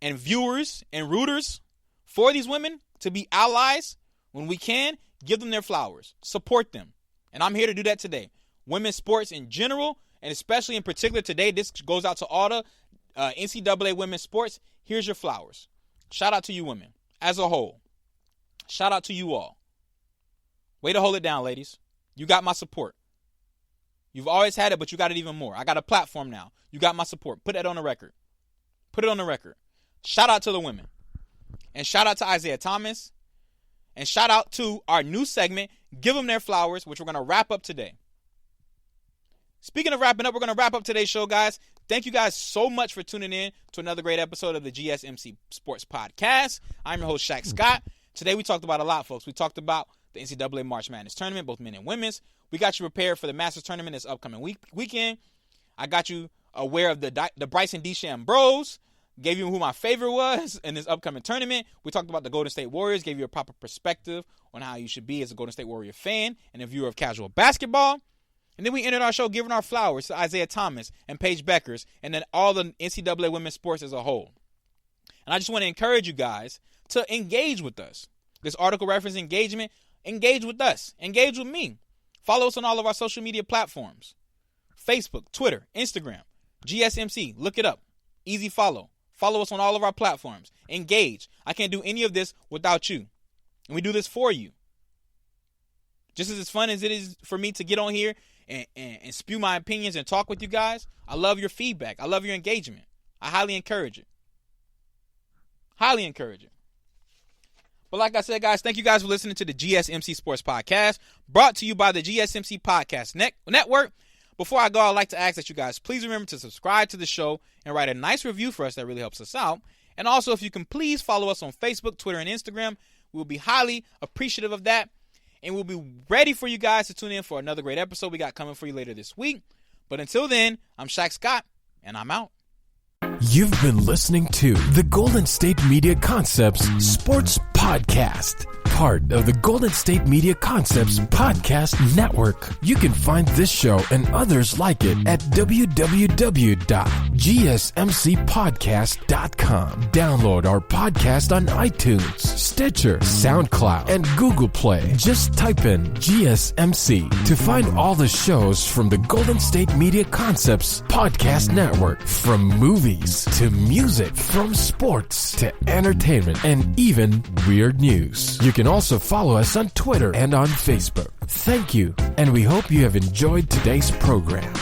and viewers and rooters for these women, to be allies when we can, give them their flowers. Support them. And I'm here to do that today. Women's sports in general, and especially in particular today, this goes out to all the NCAA women's sports. Here's your flowers. Shout out to you women as a whole. Shout out to you all. Way to hold it down, ladies. You got my support. You've always had it, but you got it even more. I got a platform now. You got my support. Put that on the record. Put it on the record. Shout out to the women. And shout out to Isaiah Thomas. And shout out to our new segment, Give Them Their Flowers, which we're going to wrap up today. Speaking of wrapping up, we're going to wrap up today's show, guys. Thank you guys so much for tuning in to another great episode of the GSMC Sports Podcast. I'm your host, Shaq Scott. Today we talked about a lot, folks. We talked about the NCAA March Madness Tournament, both men and women's. We got you prepared for the Masters Tournament this upcoming weekend. I got you aware of the Bryson DeChambeau. Gave you who my favorite was in this upcoming tournament. We talked about the Golden State Warriors. Gave you a proper perspective on how you should be as a Golden State Warrior fan and a viewer of casual basketball. And then we ended our show giving our flowers to Isaiah Thomas and Paige Beckers and then all the NCAA women's sports as a whole. And I just want to encourage you guys to engage with us. This article reference engagement. Engage with us. Engage with me. Follow us on all of our social media platforms. Facebook, Twitter, Instagram, GSMC. Look it up. Easy follow. Follow us on all of our platforms. Engage. I can't do any of this without you. And we do this for you. Just as fun as it is for me to get on here and spew my opinions and talk with you guys, I love your feedback. I love your engagement. I highly encourage it. Highly encourage it. But like I said, guys, thank you guys for listening to the GSMC Sports Podcast, brought to you by the GSMC Podcast Network. Before I go, I'd like to ask that you guys please remember to subscribe to the show and write a nice review for us. That really helps us out. And also, if you can please follow us on Facebook, Twitter, and Instagram, we'll be highly appreciative of that. And we'll be ready for you guys to tune in for another great episode we got coming for you later this week. But until then, I'm Shaq Scott, and I'm out. You've been listening to the Golden State Media Concepts Sports Podcast. part of the Golden State Media Concepts Podcast Network. You can find this show and others like it at www.gsmcpodcast.com. Download our podcast on iTunes, Stitcher, SoundCloud, and Google Play. Just type in GSMC to find all the shows from the Golden State Media Concepts Podcast Network. From movies to music, from sports to entertainment, and even weird news. You can also follow us on Twitter and on Facebook. Thank you, and we hope you have enjoyed today's program.